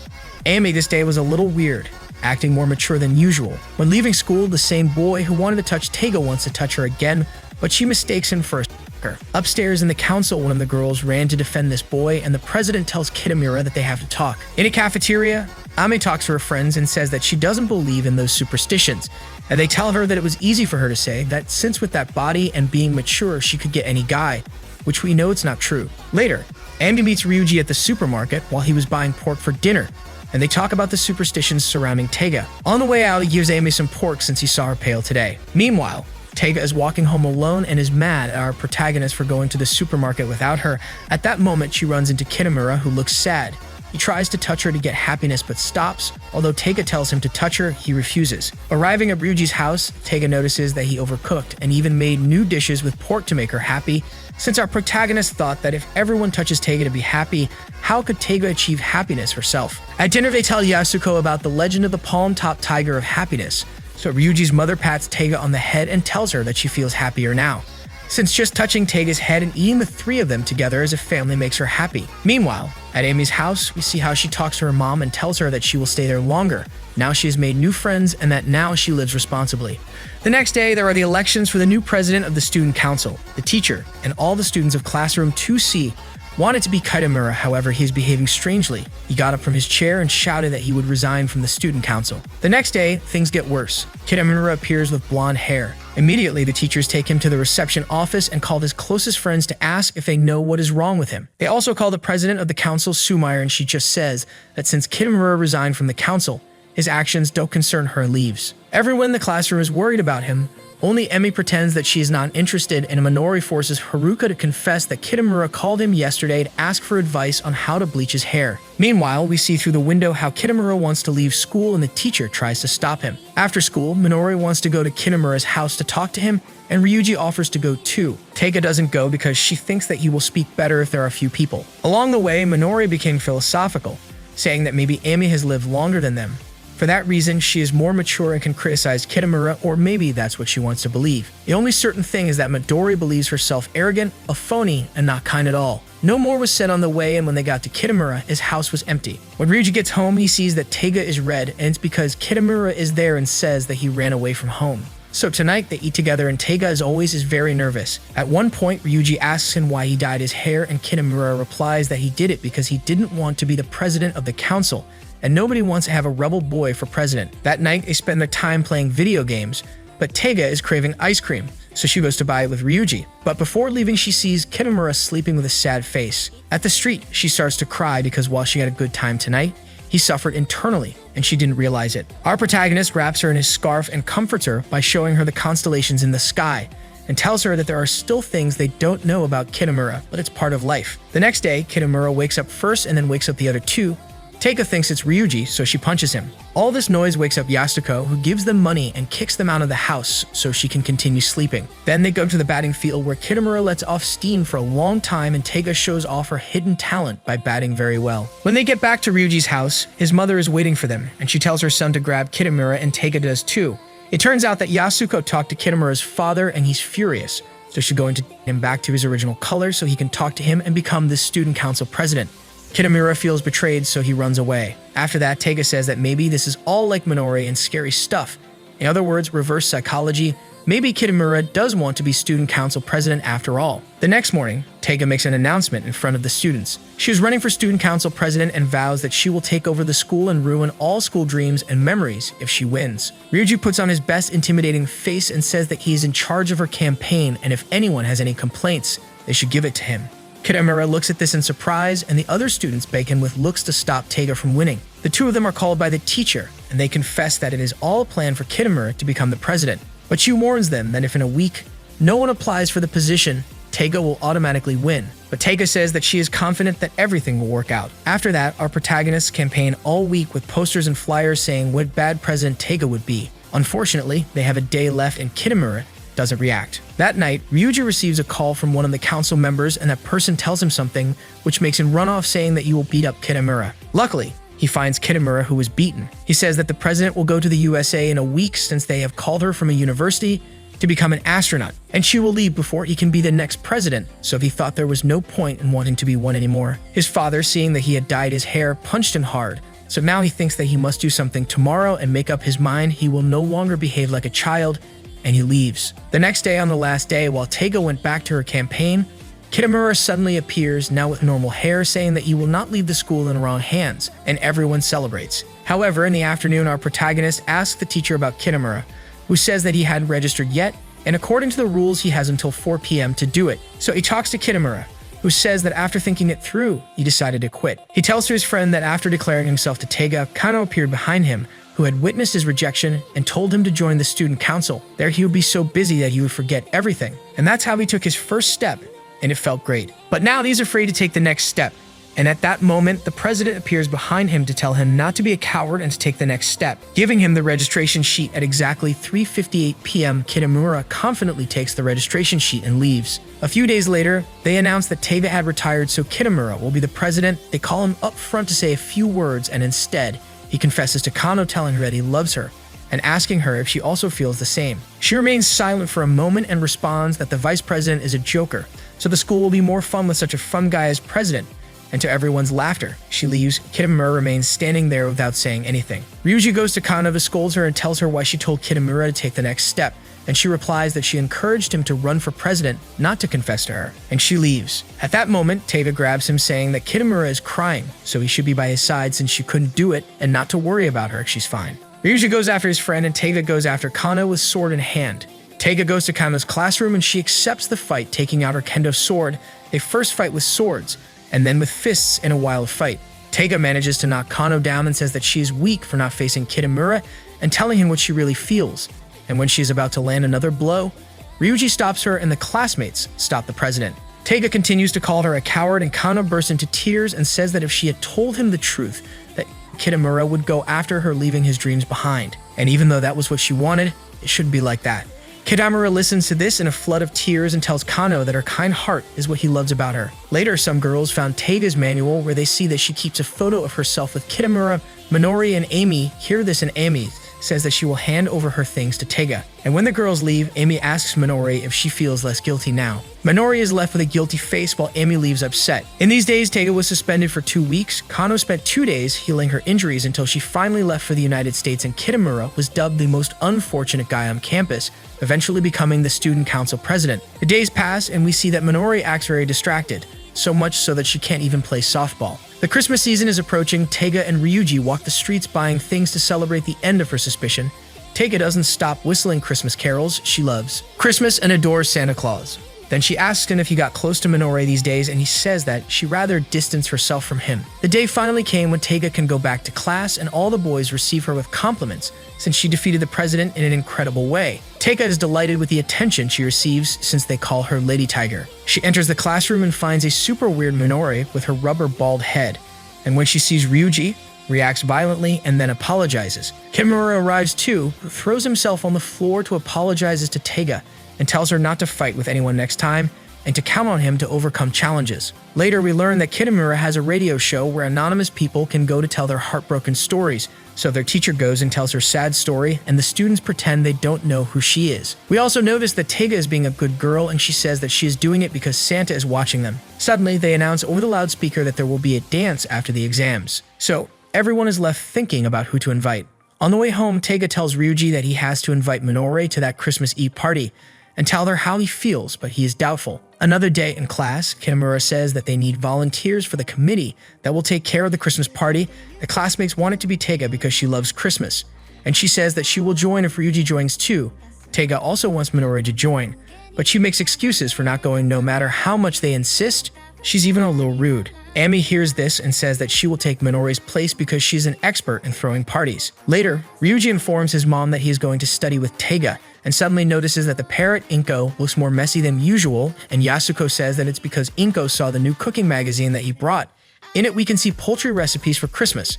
A: Amy this day was a little weird, acting more mature than usual. When leaving school, the same boy who wanted to touch Taiga wants to touch her again, but she mistakes him for a sucker. Upstairs in the council, one of the girls ran to defend this boy, and the president tells Kitamura that they have to talk. In a cafeteria, Ame talks to her friends and says that she doesn't believe in those superstitions, and they tell her that it was easy for her to say that since with that body and being mature, she could get any guy, which we know it's not true. Later, Ame meets Ryuuji at the supermarket while he was buying pork for dinner, and they talk about the superstitions surrounding Taiga. On the way out, he gives Amy some pork since he saw her pale today. Meanwhile, Taiga is walking home alone and is mad at our protagonist for going to the supermarket without her. At that moment, she runs into Kitamura, who looks sad. He tries to touch her to get happiness but stops. Although Taiga tells him to touch her, he refuses. Arriving at Ryuji's house, Taiga notices that he overcooked and even made new dishes with pork to make her happy. Since our protagonist thought that if everyone touches Taiga to be happy, how could Taiga achieve happiness herself? At dinner, they tell Yuusaku about the legend of the Palmtop Tiger of happiness. So Ryuji's mother pats Taiga on the head and tells her that she feels happier now, since just touching Taiga's head and eating the three of them together as a family makes her happy. Meanwhile, at Amy's house, we see how she talks to her mom and tells her that she will stay there longer. Now she has made new friends and that now she lives responsibly. The next day, there are the elections for the new president of the student council. The teacher and all the students of classroom 2C wanted to be Kitamura, however, he is behaving strangely. He got up from his chair and shouted that he would resign from the student council. The next day, things get worse. Kitamura appears with blonde hair. Immediately, the teachers take him to the reception office and call his closest friends to ask if they know what is wrong with him. They also call the president of the council, Sumair, and she just says that since Kitamura resigned from the council, his actions don't concern her and leaves. Everyone in the classroom is worried about him. Only Emi pretends that she is not interested, and Minori forces Haruka to confess that Kitamura called him yesterday to ask for advice on how to bleach his hair. Meanwhile, we see through the window how Kitamura wants to leave school and the teacher tries to stop him. After school, Minori wants to go to Kitamura's house to talk to him, and Ryuuji offers to go too. Taiga doesn't go because she thinks that he will speak better if there are a few people. Along the way, Minori became philosophical, saying that maybe Amy has lived longer than them. For that reason, she is more mature and can criticize Kitamura, or maybe that's what she wants to believe. The only certain thing is that Midori believes herself arrogant, a phony, and not kind at all. No more was said on the way, and when they got to Kitamura, his house was empty. When Ryuuji gets home, he sees that Taiga is red, and it's because Kitamura is there and says that he ran away from home. So tonight, they eat together, and Taiga, as always, is very nervous. At one point, Ryuuji asks him why he dyed his hair, and Kitamura replies that he did it because he didn't want to be the president of the council, and nobody wants to have a rebel boy for president. That night, they spend their time playing video games, but Taiga is craving ice cream, so she goes to buy it with Ryuuji. But before leaving, she sees Kitamura sleeping with a sad face. At the street, she starts to cry because while she had a good time tonight, he suffered internally, and she didn't realize it. Our protagonist wraps her in his scarf and comforts her by showing her the constellations in the sky, and tells her that there are still things they don't know about Kitamura, but it's part of life. The next day, Kitamura wakes up first and then wakes up the other two. Taiga thinks it's Ryuuji, so she punches him. All this noise wakes up Yasuko, who gives them money and kicks them out of the house so she can continue sleeping. Then they go to the batting field where Kitamura lets off steam for a long time, and Taiga shows off her hidden talent by batting very well. When they get back to Ryuji's house, his mother is waiting for them, and she tells her son to grab Kitamura, and Taiga does too. It turns out that Yasuko talked to Kitamura's father, and he's furious, so she's going to take him back to his original color so he can talk to him and become the student council president. Kitamura feels betrayed, so he runs away. After that, Taiga says that maybe this is all like Minori and scary stuff. In other words, reverse psychology. Maybe Kitamura does want to be student council president after all. The next morning, Taiga makes an announcement in front of the students. She is running for student council president and vows that she will take over the school and ruin all school dreams and memories if she wins. Ryuuji puts on his best intimidating face and says that he is in charge of her campaign, and if anyone has any complaints, they should give it to him. Kitamura looks at this in surprise, and the other students beg him with looks to stop Taiga from winning. The two of them are called by the teacher, and they confess that it is all a plan for Kitamura to become the president. But she warns them that if in a week no one applies for the position, Taiga will automatically win. But Taiga says that she is confident that everything will work out. After that, our protagonists campaign all week with posters and flyers saying what bad president Taiga would be. Unfortunately, they have a day left, and Kitamura doesn't react. That night, Ryuuji receives a call from one of the council members, and that person tells him something which makes him run off saying that you will beat up Kitamura. Luckily, he finds Kitamura, who was beaten. He says that the president will go to the USA in a week since they have called her from a university to become an astronaut, and she will leave before he can be the next president, so he thought there was no point in wanting to be one anymore. His father, seeing that he had dyed his hair, punched him hard, so now he thinks that he must do something tomorrow and make up his mind he will no longer behave like a child, and he leaves. The next day, on the last day, while Taiga went back to her campaign, Kitamura suddenly appears, now with normal hair, saying that he will not leave the school in her own hands, and everyone celebrates. However, in the afternoon, our protagonist asks the teacher about Kitamura, who says that he hadn't registered yet, and according to the rules, he has until 4 p.m. to do it. So he talks to Kitamura, who says that after thinking it through, he decided to quit. He tells to his friend that after declaring himself to Taiga, Kano appeared behind him, who had witnessed his rejection and told him to join the student council. There he would be so busy that he would forget everything. And that's how he took his first step, and it felt great. But now he's afraid to take the next step. And at that moment, the president appears behind him to tell him not to be a coward and to take the next step. Giving him the registration sheet at exactly 3:58 p.m., Kitamura confidently takes the registration sheet and leaves. A few days later, they announce that Taiga had retired, so Kitamura will be the president. They call him up front to say a few words, and instead, he confesses to Kano, telling her that he loves her and asking her if she also feels the same. She remains silent for a moment and responds that the vice president is a joker, so the school will be more fun with such a fun guy as president. And to everyone's laughter, she leaves. Kitamura remains standing there without saying anything. Ryuuji goes to Kano to scold her and tells her why she told Kitamura to take the next step, and she replies that she encouraged him to run for president, not to confess to her, and she leaves. At that moment, Taiga grabs him, saying that Kitamura is crying, so he should be by his side since she couldn't do it, and not to worry about her, she's fine. Ryuuji goes after his friend, and Taiga goes after Kano with sword in hand. Taiga goes to Kano's classroom, and she accepts the fight, taking out her kendo sword. They first fight with swords, and then with fists in a wild fight. Taiga manages to knock Kano down and says that she is weak for not facing Kitamura and telling him what she really feels. And when she is about to land another blow, Ryuuji stops her and the classmates stop the president. Taiga continues to call her a coward, and Kano bursts into tears and says that if she had told him the truth, that Kitamura would go after her, leaving his dreams behind. And even though that was what she wanted, it shouldn't be like that. Kitamura listens to this in a flood of tears and tells Kano that her kind heart is what he loves about her. Later, some girls found Taiga's manual where they see that she keeps a photo of herself with Kitamura. Minori and Amy hear this, and Amy says that she will hand over her things to Taiga. And when the girls leave, Amy asks Minori if she feels less guilty now. Minori is left with a guilty face while Amy leaves upset. In these days, Taiga was suspended for 2 weeks. Kano spent 2 days healing her injuries until she finally left for the United States, and Kitamura was dubbed the most unfortunate guy on campus, eventually becoming the student council president. The days pass, and we see that Minori acts very distracted, so much so that she can't even play softball. The Christmas season is approaching. Taiga and Ryuuji walk the streets buying things to celebrate the end of her suspicion, Taiga doesn't stop whistling Christmas carols. She loves Christmas and adores Santa Claus. Then she asks him if he got close to Minori these days, and he says that she rather distanced herself from him. The day finally came when Taiga can go back to class, and all the boys receive her with compliments since she defeated the president in an incredible way. Taiga is delighted with the attention she receives since they call her Lady Tiger. She enters the classroom and finds a super weird Minori with her rubber bald head, and when she sees Ryuuji, reacts violently and then apologizes. Kitamura arrives too, throws himself on the floor to apologize to Taiga, and tells her not to fight with anyone next time and to count on him to overcome challenges. Later, we learn that Kitamura has a radio show where anonymous people can go to tell their heartbroken stories. So their teacher goes and tells her sad story, and the students pretend they don't know who she is. We also notice that Taiga is being a good girl, and she says that she is doing it because Santa is watching them. Suddenly, they announce over the loudspeaker that there will be a dance after the exams. So everyone is left thinking about who to invite. On the way home, Taiga tells Ryuuji that he has to invite Minori to that Christmas Eve party, and tell her how he feels, but he is doubtful. Another day in class, Kitamura says that they need volunteers for the committee that will take care of the Christmas party. The classmates want it to be Taiga because she loves Christmas, and she says that she will join if Ryuuji joins too. Taiga also wants Minori to join, but she makes excuses for not going no matter how much they insist. She's even a little rude. Ami hears this and says that she will take Minori's place because she's an expert in throwing parties. Later, Ryuuji informs his mom that he is going to study with Taiga, and suddenly notices that the parrot Inko looks more messy than usual, and Yasuko says that it's because Inko saw the new cooking magazine that he brought. In it, we can see poultry recipes for Christmas.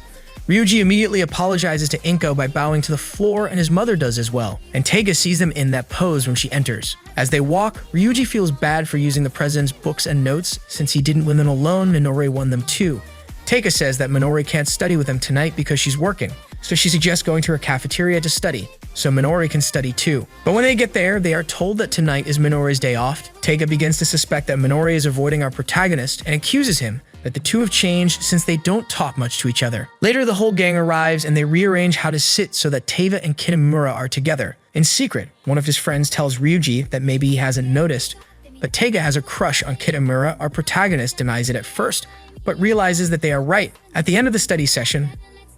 A: Ryuuji immediately apologizes to Inko by bowing to the floor, and his mother does as well, and Taiga sees them in that pose when she enters. As they walk, Ryuuji feels bad for using the president's books and notes. Since he didn't win them alone, Minori won them too. Taiga says that Minori can't study with him tonight because she's working, so she suggests going to her cafeteria to study, so Minori can study too. But when they get there, they are told that tonight is Minori's day off. Taiga begins to suspect that Minori is avoiding our protagonist and accuses him that the two have changed since they don't talk much to each other. Later, the whole gang arrives and they rearrange how to sit so that Taiga and Kitamura are together. In secret, one of his friends tells Ryuuji that maybe he hasn't noticed, but Taiga has a crush on Kitamura. Our protagonist denies it at first, but realizes that they are right. At the end of the study session,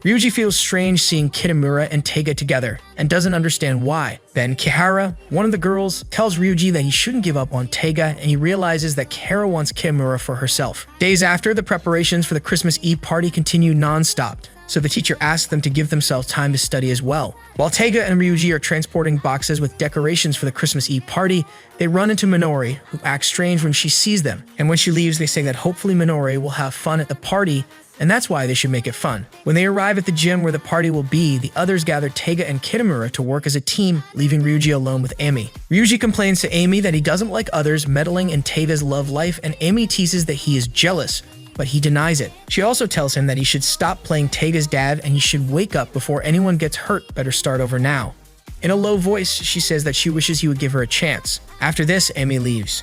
A: Ryuuji feels strange seeing Kitamura and Taiga together and doesn't understand why. Then Kihara, one of the girls, tells Ryuuji that he shouldn't give up on Taiga, and he realizes that Kihara wants Kitamura for herself. Days after, the preparations for the Christmas Eve party continue non-stop, so the teacher asks them to give themselves time to study as well. While Taiga and Ryuuji are transporting boxes with decorations for the Christmas Eve party, they run into Minori, who acts strange when she sees them. And when she leaves, they say that hopefully Minori will have fun at the party, and that's why they should make it fun. When they arrive at the gym where the party will be, the others gather Taiga and Kitamura to work as a team, leaving Ryuuji alone with Ami. Ryuuji complains to Ami that he doesn't like others meddling in Taiga's love life, and Ami teases that he is jealous, but he denies it. She also tells him that he should stop playing Taiga's dad and he should wake up before anyone gets hurt. Better start over now. In a low voice, she says that she wishes he would give her a chance. After this, Ami leaves.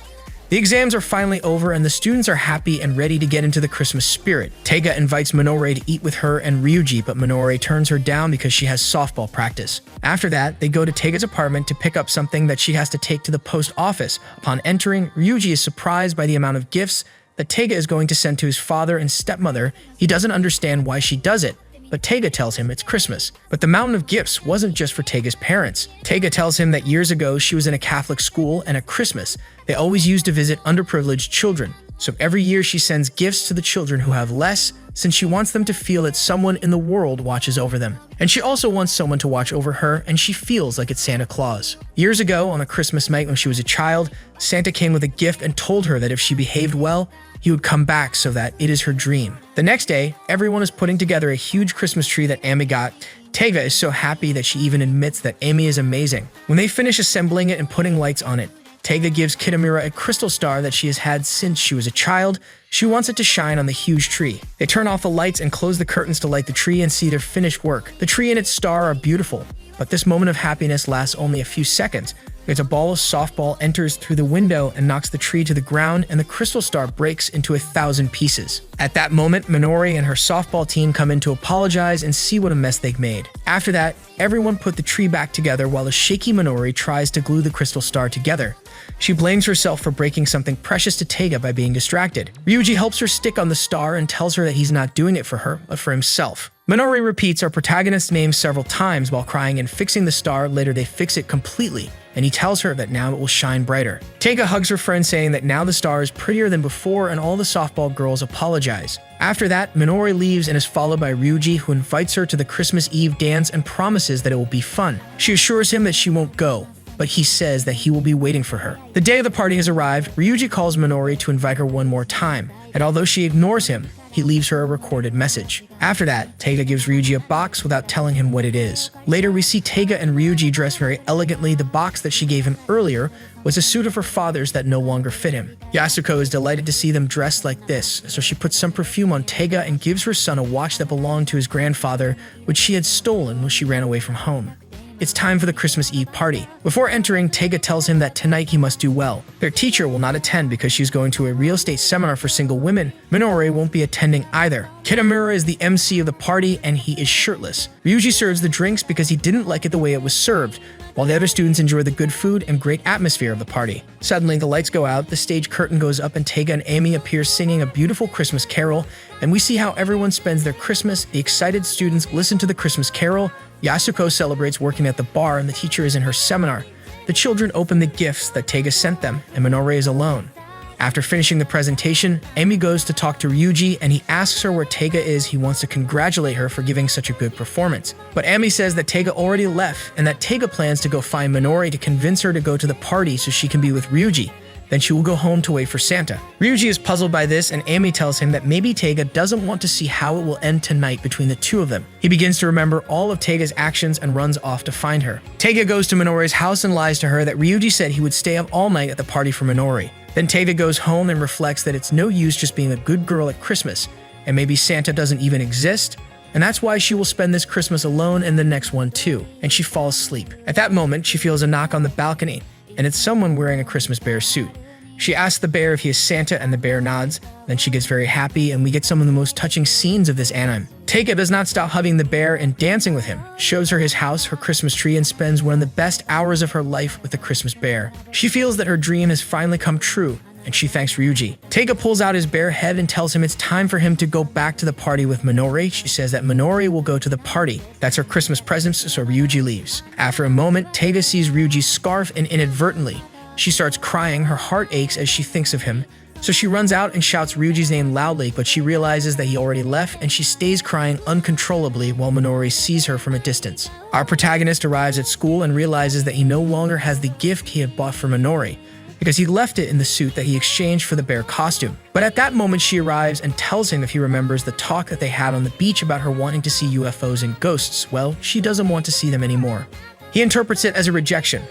A: The exams are finally over and the students are happy and ready to get into the Christmas spirit. Taiga invites Minori to eat with her and Ryuuji, but Minori turns her down because she has softball practice. After that, they go to Taiga's apartment to pick up something that she has to take to the post office. Upon entering, Ryuuji is surprised by the amount of gifts that Taiga is going to send to his father and stepmother. He doesn't understand why she does it, but Taiga tells him it's Christmas. But the mountain of gifts wasn't just for Taiga's parents. Taiga tells him that years ago she was in a Catholic school, and at Christmas, they always used to visit underprivileged children. So every year she sends gifts to the children who have less, since she wants them to feel that someone in the world watches over them. And she also wants someone to watch over her, and she feels like it's Santa Claus. Years ago, on a Christmas night when she was a child, Santa came with a gift and told her that if she behaved well, he would come back, so that it is her dream. The next day, everyone is putting together a huge Christmas tree that Ami got. Taiga is so happy that she even admits that Ami is amazing. When they finish assembling it and putting lights on it, Taiga gives Kitamura a crystal star that she has had since she was a child. She wants it to shine on the huge tree. They turn off the lights and close the curtains to light the tree and see their finished work. The tree and its star are beautiful, but this moment of happiness lasts only a few seconds, It's a ball of softball enters through the window and knocks the tree to the ground, and the crystal star breaks into 1,000 pieces. At that moment, Minori and her softball team come in to apologize and see what a mess they've made. After that, everyone put the tree back together while the shaky Minori tries to glue the crystal star together. She blames herself for breaking something precious to Taiga by being distracted. Ryuuji helps her stick on the star and tells her that he's not doing it for her, but for himself. Minori repeats our protagonist's name several times while crying and fixing the star. Later they fix it completely, and he tells her that now it will shine brighter. Taiga hugs her friend, saying that now the star is prettier than before, and all the softball girls apologize. After that, Minori leaves and is followed by Ryuuji, who invites her to the Christmas Eve dance and promises that it will be fun. She assures him that she won't go, but he says that he will be waiting for her. The day of the party has arrived. Ryuuji calls Minori to invite her one more time, and although she ignores him, he leaves her a recorded message. After that, Taiga gives Ryuuji a box without telling him what it is. Later, we see Taiga and Ryuuji dressed very elegantly. The box that she gave him earlier was a suit of her father's that no longer fit him. Yasuko is delighted to see them dressed like this, so she puts some perfume on Taiga and gives her son a watch that belonged to his grandfather, which she had stolen when she ran away from home. It's time for the Christmas Eve party. Before entering, Taiga tells him that tonight he must do well. Their teacher will not attend because she's going to a real estate seminar for single women. Minori won't be attending either. Kitamura is the MC of the party, and he is shirtless. Ryuuji serves the drinks because he didn't like it the way it was served, while the other students enjoy the good food and great atmosphere of the party. Suddenly, the lights go out, the stage curtain goes up, and Taiga and Amy appear singing a beautiful Christmas carol, and we see how everyone spends their Christmas. The excited students listen to the Christmas carol. Yasuko celebrates working at the bar, and the teacher is in her seminar. The children open the gifts that Taiga sent them, and Minori is alone. After finishing the presentation, Amy goes to talk to Ryuuji, and he asks her where Taiga is. He wants to congratulate her for giving such a good performance. But Amy says that Taiga already left, and that Taiga plans to go find Minori to convince her to go to the party so she can be with Ryuuji. Then she will go home to wait for Santa. Ryuuji is puzzled by this, and Amy tells him that maybe Taiga doesn't want to see how it will end tonight between the two of them. He begins to remember all of Taiga's actions and runs off to find her. Taiga goes to Minori's house and lies to her that Ryuuji said he would stay up all night at the party for Minori. Then Taiga goes home and reflects that it's no use just being a good girl at Christmas, and maybe Santa doesn't even exist, and that's why she will spend this Christmas alone and the next one too, and she falls asleep. At that moment, she feels a knock on the balcony, and it's someone wearing a Christmas bear suit. She asks the bear if he is Santa, and the bear nods. Then she gets very happy, and we get some of the most touching scenes of this anime. Taiga does not stop hugging the bear and dancing with him, shows her his house, her Christmas tree, and spends one of the best hours of her life with the Christmas bear. She feels that her dream has finally come true, and she thanks Ryuuji. Taiga pulls out his bear head and tells him it's time for him to go back to the party with Minori. She says that Minori will go to the party. That's her Christmas present, so Ryuuji leaves. After a moment, Taiga sees Ryuuji's scarf, and inadvertently, she starts crying. Her heart aches as she thinks of him. So she runs out and shouts Ryuuji's name loudly, but she realizes that he already left, and she stays crying uncontrollably while Minori sees her from a distance. Our protagonist arrives at school and realizes that he no longer has the gift he had bought for Minori, because he left it in the suit that he exchanged for the bear costume. But at that moment, she arrives and tells him if he remembers the talk that they had on the beach about her wanting to see UFOs and ghosts. Well, she doesn't want to see them anymore. He interprets it as a rejection.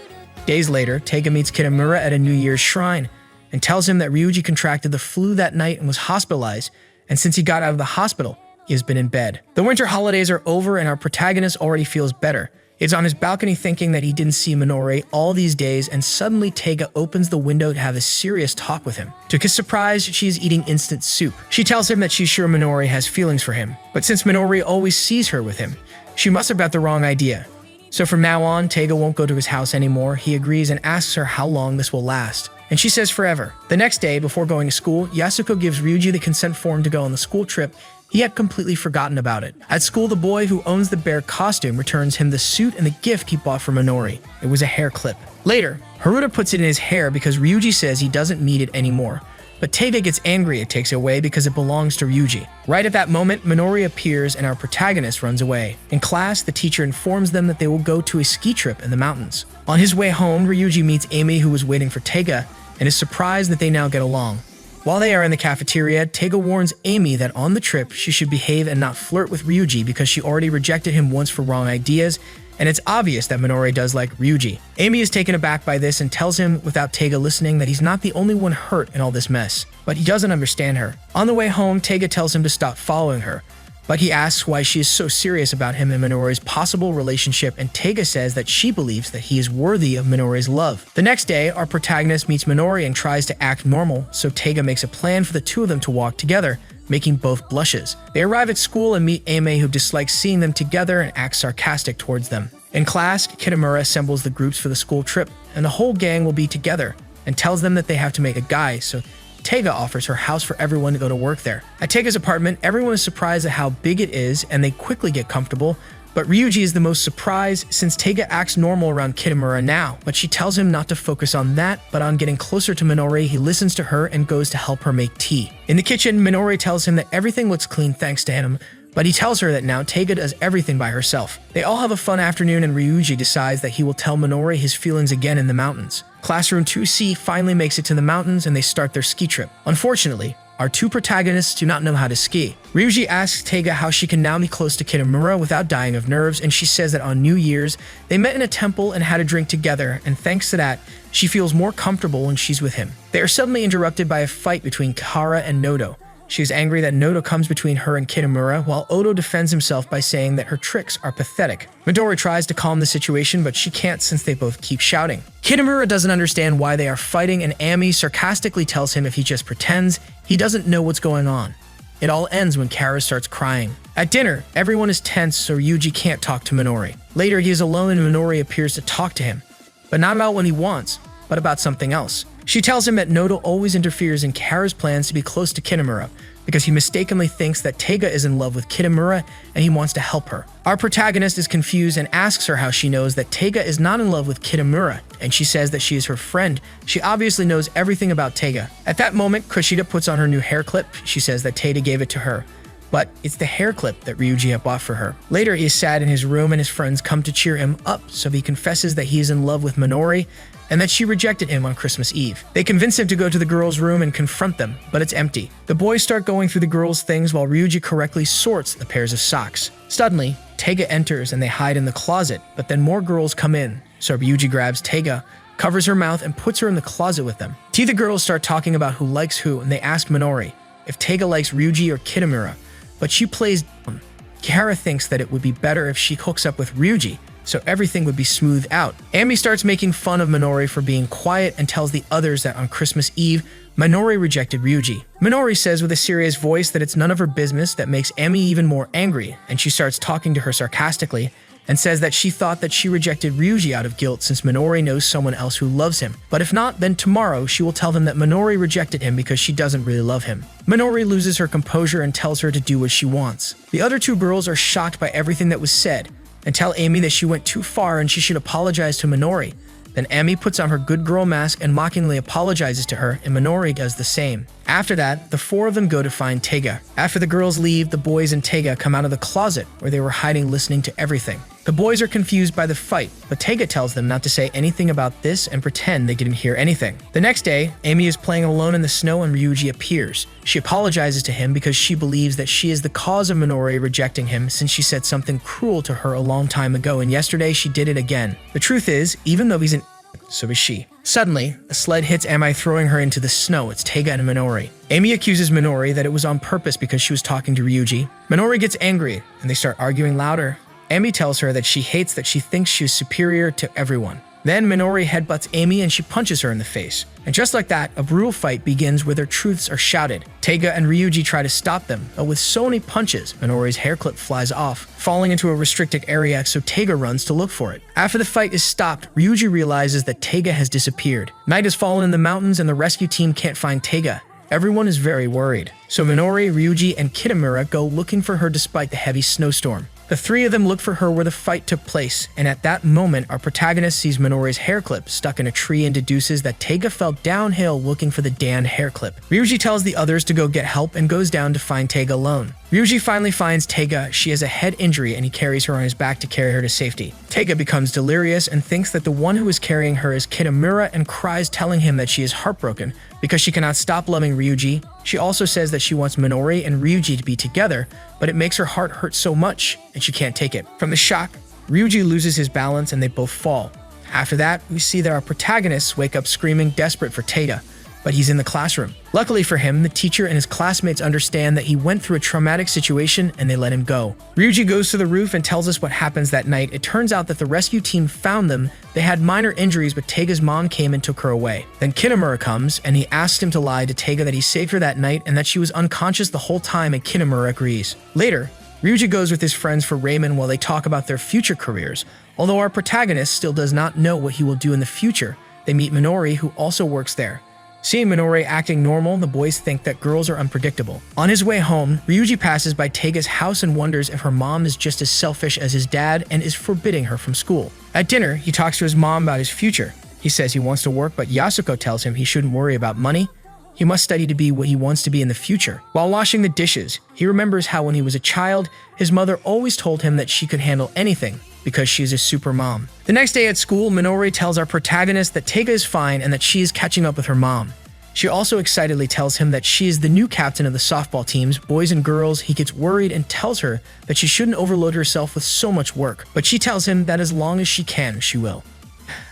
A: Days later, Taiga meets Kitamura at a New Year's shrine and tells him that Ryuuji contracted the flu that night and was hospitalized, and since he got out of the hospital, he has been in bed. The winter holidays are over, and our protagonist already feels better. He's on his balcony thinking that he didn't see Minori all these days, and suddenly Taiga opens the window to have a serious talk with him. To his surprise, she is eating instant soup. She tells him that she's sure Minori has feelings for him, but since Minori always sees her with him, she must have got the wrong idea. So from now on, Taiga won't go to his house anymore. He agrees and asks her how long this will last, and she says forever. The next day, before going to school, Yasuko gives Ryuuji the consent form to go on the school trip. He had completely forgotten about it. At school, the boy who owns the bear costume returns him the suit and the gift he bought for Minori. It was a hair clip. Later, Haruta puts it in his hair because Ryuuji says he doesn't need it anymore. But Taiga gets angry and takes it away because it belongs to Ryuuji. Right at that moment, Minori appears and our protagonist runs away. In class, the teacher informs them that they will go to a ski trip in the mountains. On his way home, Ryuuji meets Amy, who was waiting for Taiga, and is surprised that they now get along. While they are in the cafeteria, Taiga warns Amy that on the trip, she should behave and not flirt with Ryuuji because she already rejected him once for wrong ideas, and it's obvious that Minori does like Ryuuji. Amy is taken aback by this and tells him, without Taiga listening, that he's not the only one hurt in all this mess. But he doesn't understand her. On the way home, Taiga tells him to stop following her, But he asks why she is so serious about him and Minori's possible relationship, and Taiga says that she believes that he is worthy of Minori's love. The next day, our protagonist meets Minori and tries to act normal, so Taiga makes a plan for the two of them to walk together, making both blushes. They arrive at school and meet Ame, who dislikes seeing them together and acts sarcastic towards them. In class, Kitamura assembles the groups for the school trip, and the whole gang will be together, and tells them that they have to make a guy, so Taiga offers her house for everyone to go to work there. At Taiga's apartment, everyone is surprised at how big it is, and they quickly get comfortable, but Ryuuji is the most surprised since Taiga acts normal around Kitamura now, but she tells him not to focus on that, but on getting closer to Minori. He listens to her and goes to help her make tea. In the kitchen, Minori tells him that everything looks clean thanks to him, but he tells her that now Taiga does everything by herself. They all have a fun afternoon, and Ryuuji decides that he will tell Minori his feelings again in the mountains. Classroom 2C finally makes it to the mountains and they start their ski trip. Unfortunately, our two protagonists do not know how to ski. Ryuuji asks Taiga how she can now be close to Kitamura without dying of nerves, and she says that on New Year's, they met in a temple and had a drink together, and thanks to that, she feels more comfortable when she's with him. They are suddenly interrupted by a fight between Kara and Nodo. She is angry that Nodo comes between her and Kitamura, while Odo defends himself by saying that her tricks are pathetic. Midori tries to calm the situation, but she can't since they both keep shouting. Kitamura doesn't understand why they are fighting, and Ami sarcastically tells him if he just pretends, he doesn't know what's going on. It all ends when Kara starts crying. At dinner, everyone is tense, so Ryuuji can't talk to Minori. Later, he is alone and Minori appears to talk to him, but not about what he wants, but about something else. She tells him that Nodo always interferes in Kara's plans to be close to Kitamura because he mistakenly thinks that Taiga is in love with Kitamura and he wants to help her. Our protagonist is confused and asks her how she knows that Taiga is not in love with Kitamura, and she says that she is her friend. She obviously knows everything about Taiga. At that moment, Kushieda puts on her new hair clip. She says that Taiga gave it to her, but it's the hair clip that Ryuuji had bought for her. Later, he is sad in his room and his friends come to cheer him up, so he confesses that he is in love with Minori and that she rejected him on Christmas Eve. They convince him to go to the girls' room and confront them, but it's empty. The boys start going through the girls' things while Ryuuji correctly sorts the pairs of socks. Suddenly, Taiga enters and they hide in the closet, but then more girls come in, so Ryuuji grabs Taiga, covers her mouth, and puts her in the closet with them. The girls start talking about who likes who, and they ask Minori if Taiga likes Ryuuji or Kitamura, but she plays dumb. Kara thinks that it would be better if she hooks up with Ryuuji, so everything would be smoothed out. Ami starts making fun of Minori for being quiet and tells the others that on Christmas Eve, Minori rejected Ryuuji. Minori says with a serious voice that it's none of her business. That makes Ami even more angry, and she starts talking to her sarcastically and says that she thought that she rejected Ryuuji out of guilt since Minori knows someone else who loves him. But if not, then tomorrow she will tell them that Minori rejected him because she doesn't really love him. Minori loses her composure and tells her to do what she wants. The other two girls are shocked by everything that was said and tell Ami that she went too far and she should apologize to Minori. Then Ami puts on her good girl mask and mockingly apologizes to her, and Minori does the same. After that, the four of them go to find Taiga. After the girls leave, the boys and Taiga come out of the closet where they were hiding listening to everything. The boys are confused by the fight, but Taiga tells them not to say anything about this and pretend they didn't hear anything. The next day, Ami is playing alone in the snow and Ryuuji appears. She apologizes to him because she believes that she is the cause of Minori rejecting him since she said something cruel to her a long time ago, and yesterday she did it again. The truth is, even though he's an so is she. Suddenly, a sled hits Ami, throwing her into the snow. It's Taiga and Minori. Ami accuses Minori that it was on purpose because she was talking to Ryuuji. Minori gets angry, and they start arguing louder. Ami tells her that she hates that she thinks she is superior to everyone. Then Minori headbutts Ami and she punches her in the face. And just like that, a brutal fight begins where their truths are shouted. Taiga and Ryuuji try to stop them, but with so many punches, Minori's hair clip flies off, falling into a restricted area, so Taiga runs to look for it. After the fight is stopped, Ryuuji realizes that Taiga has disappeared. Night has fallen in the mountains and the rescue team can't find Taiga. Everyone is very worried. So Minori, Ryuuji, and Kitamura go looking for her despite the heavy snowstorm. The three of them look for her where the fight took place, and at that moment, our protagonist sees Minori's hair clip stuck in a tree and deduces that Taiga fell downhill looking for the damned hair clip. Ryuuji tells the others to go get help and goes down to find Taiga alone. Ryuuji finally finds Taiga. She has a head injury and he carries her on his back to carry her to safety. Taiga becomes delirious and thinks that the one who is carrying her is Kitamura and cries, telling him that she is heartbroken because she cannot stop loving Ryuuji. She also says that she wants Minori and Ryuuji to be together, but it makes her heart hurt so much and she can't take it. From the shock, Ryuuji loses his balance and they both fall. After that, we see that our protagonists wake up screaming, desperate for Taiga. but he's in the classroom. Luckily for him, the teacher and his classmates understand that he went through a traumatic situation and they let him go. Ryuuji goes to the roof and tells us what happens that night. It turns out that the rescue team found them. They had minor injuries, but Taiga's mom came and took her away. Then Kitamura comes and he asks him to lie to Taiga that he saved her that night and that she was unconscious the whole time, and Kitamura agrees. Later, Ryuuji goes with his friends for ramen while they talk about their future careers. Although our protagonist still does not know what he will do in the future, they meet Minori, who also works there. Seeing Minori acting normal, the boys think that girls are unpredictable. On his way home, Ryuuji passes by Taiga's house and wonders if her mom is just as selfish as his dad and is forbidding her from school. At dinner, he talks to his mom about his future. He says he wants to work, but Yasuko tells him he shouldn't worry about money. He must study to be what he wants to be in the future. While washing the dishes, he remembers how when he was a child, his mother always told him that she could handle anything because she's a super mom. The next day at school, Minori tells our protagonist that Taiga is fine and that she is catching up with her mom. She also excitedly tells him that she is the new captain of the softball teams, boys and girls. He gets worried and tells her that she shouldn't overload herself with so much work, but she tells him that as long as she can, she will.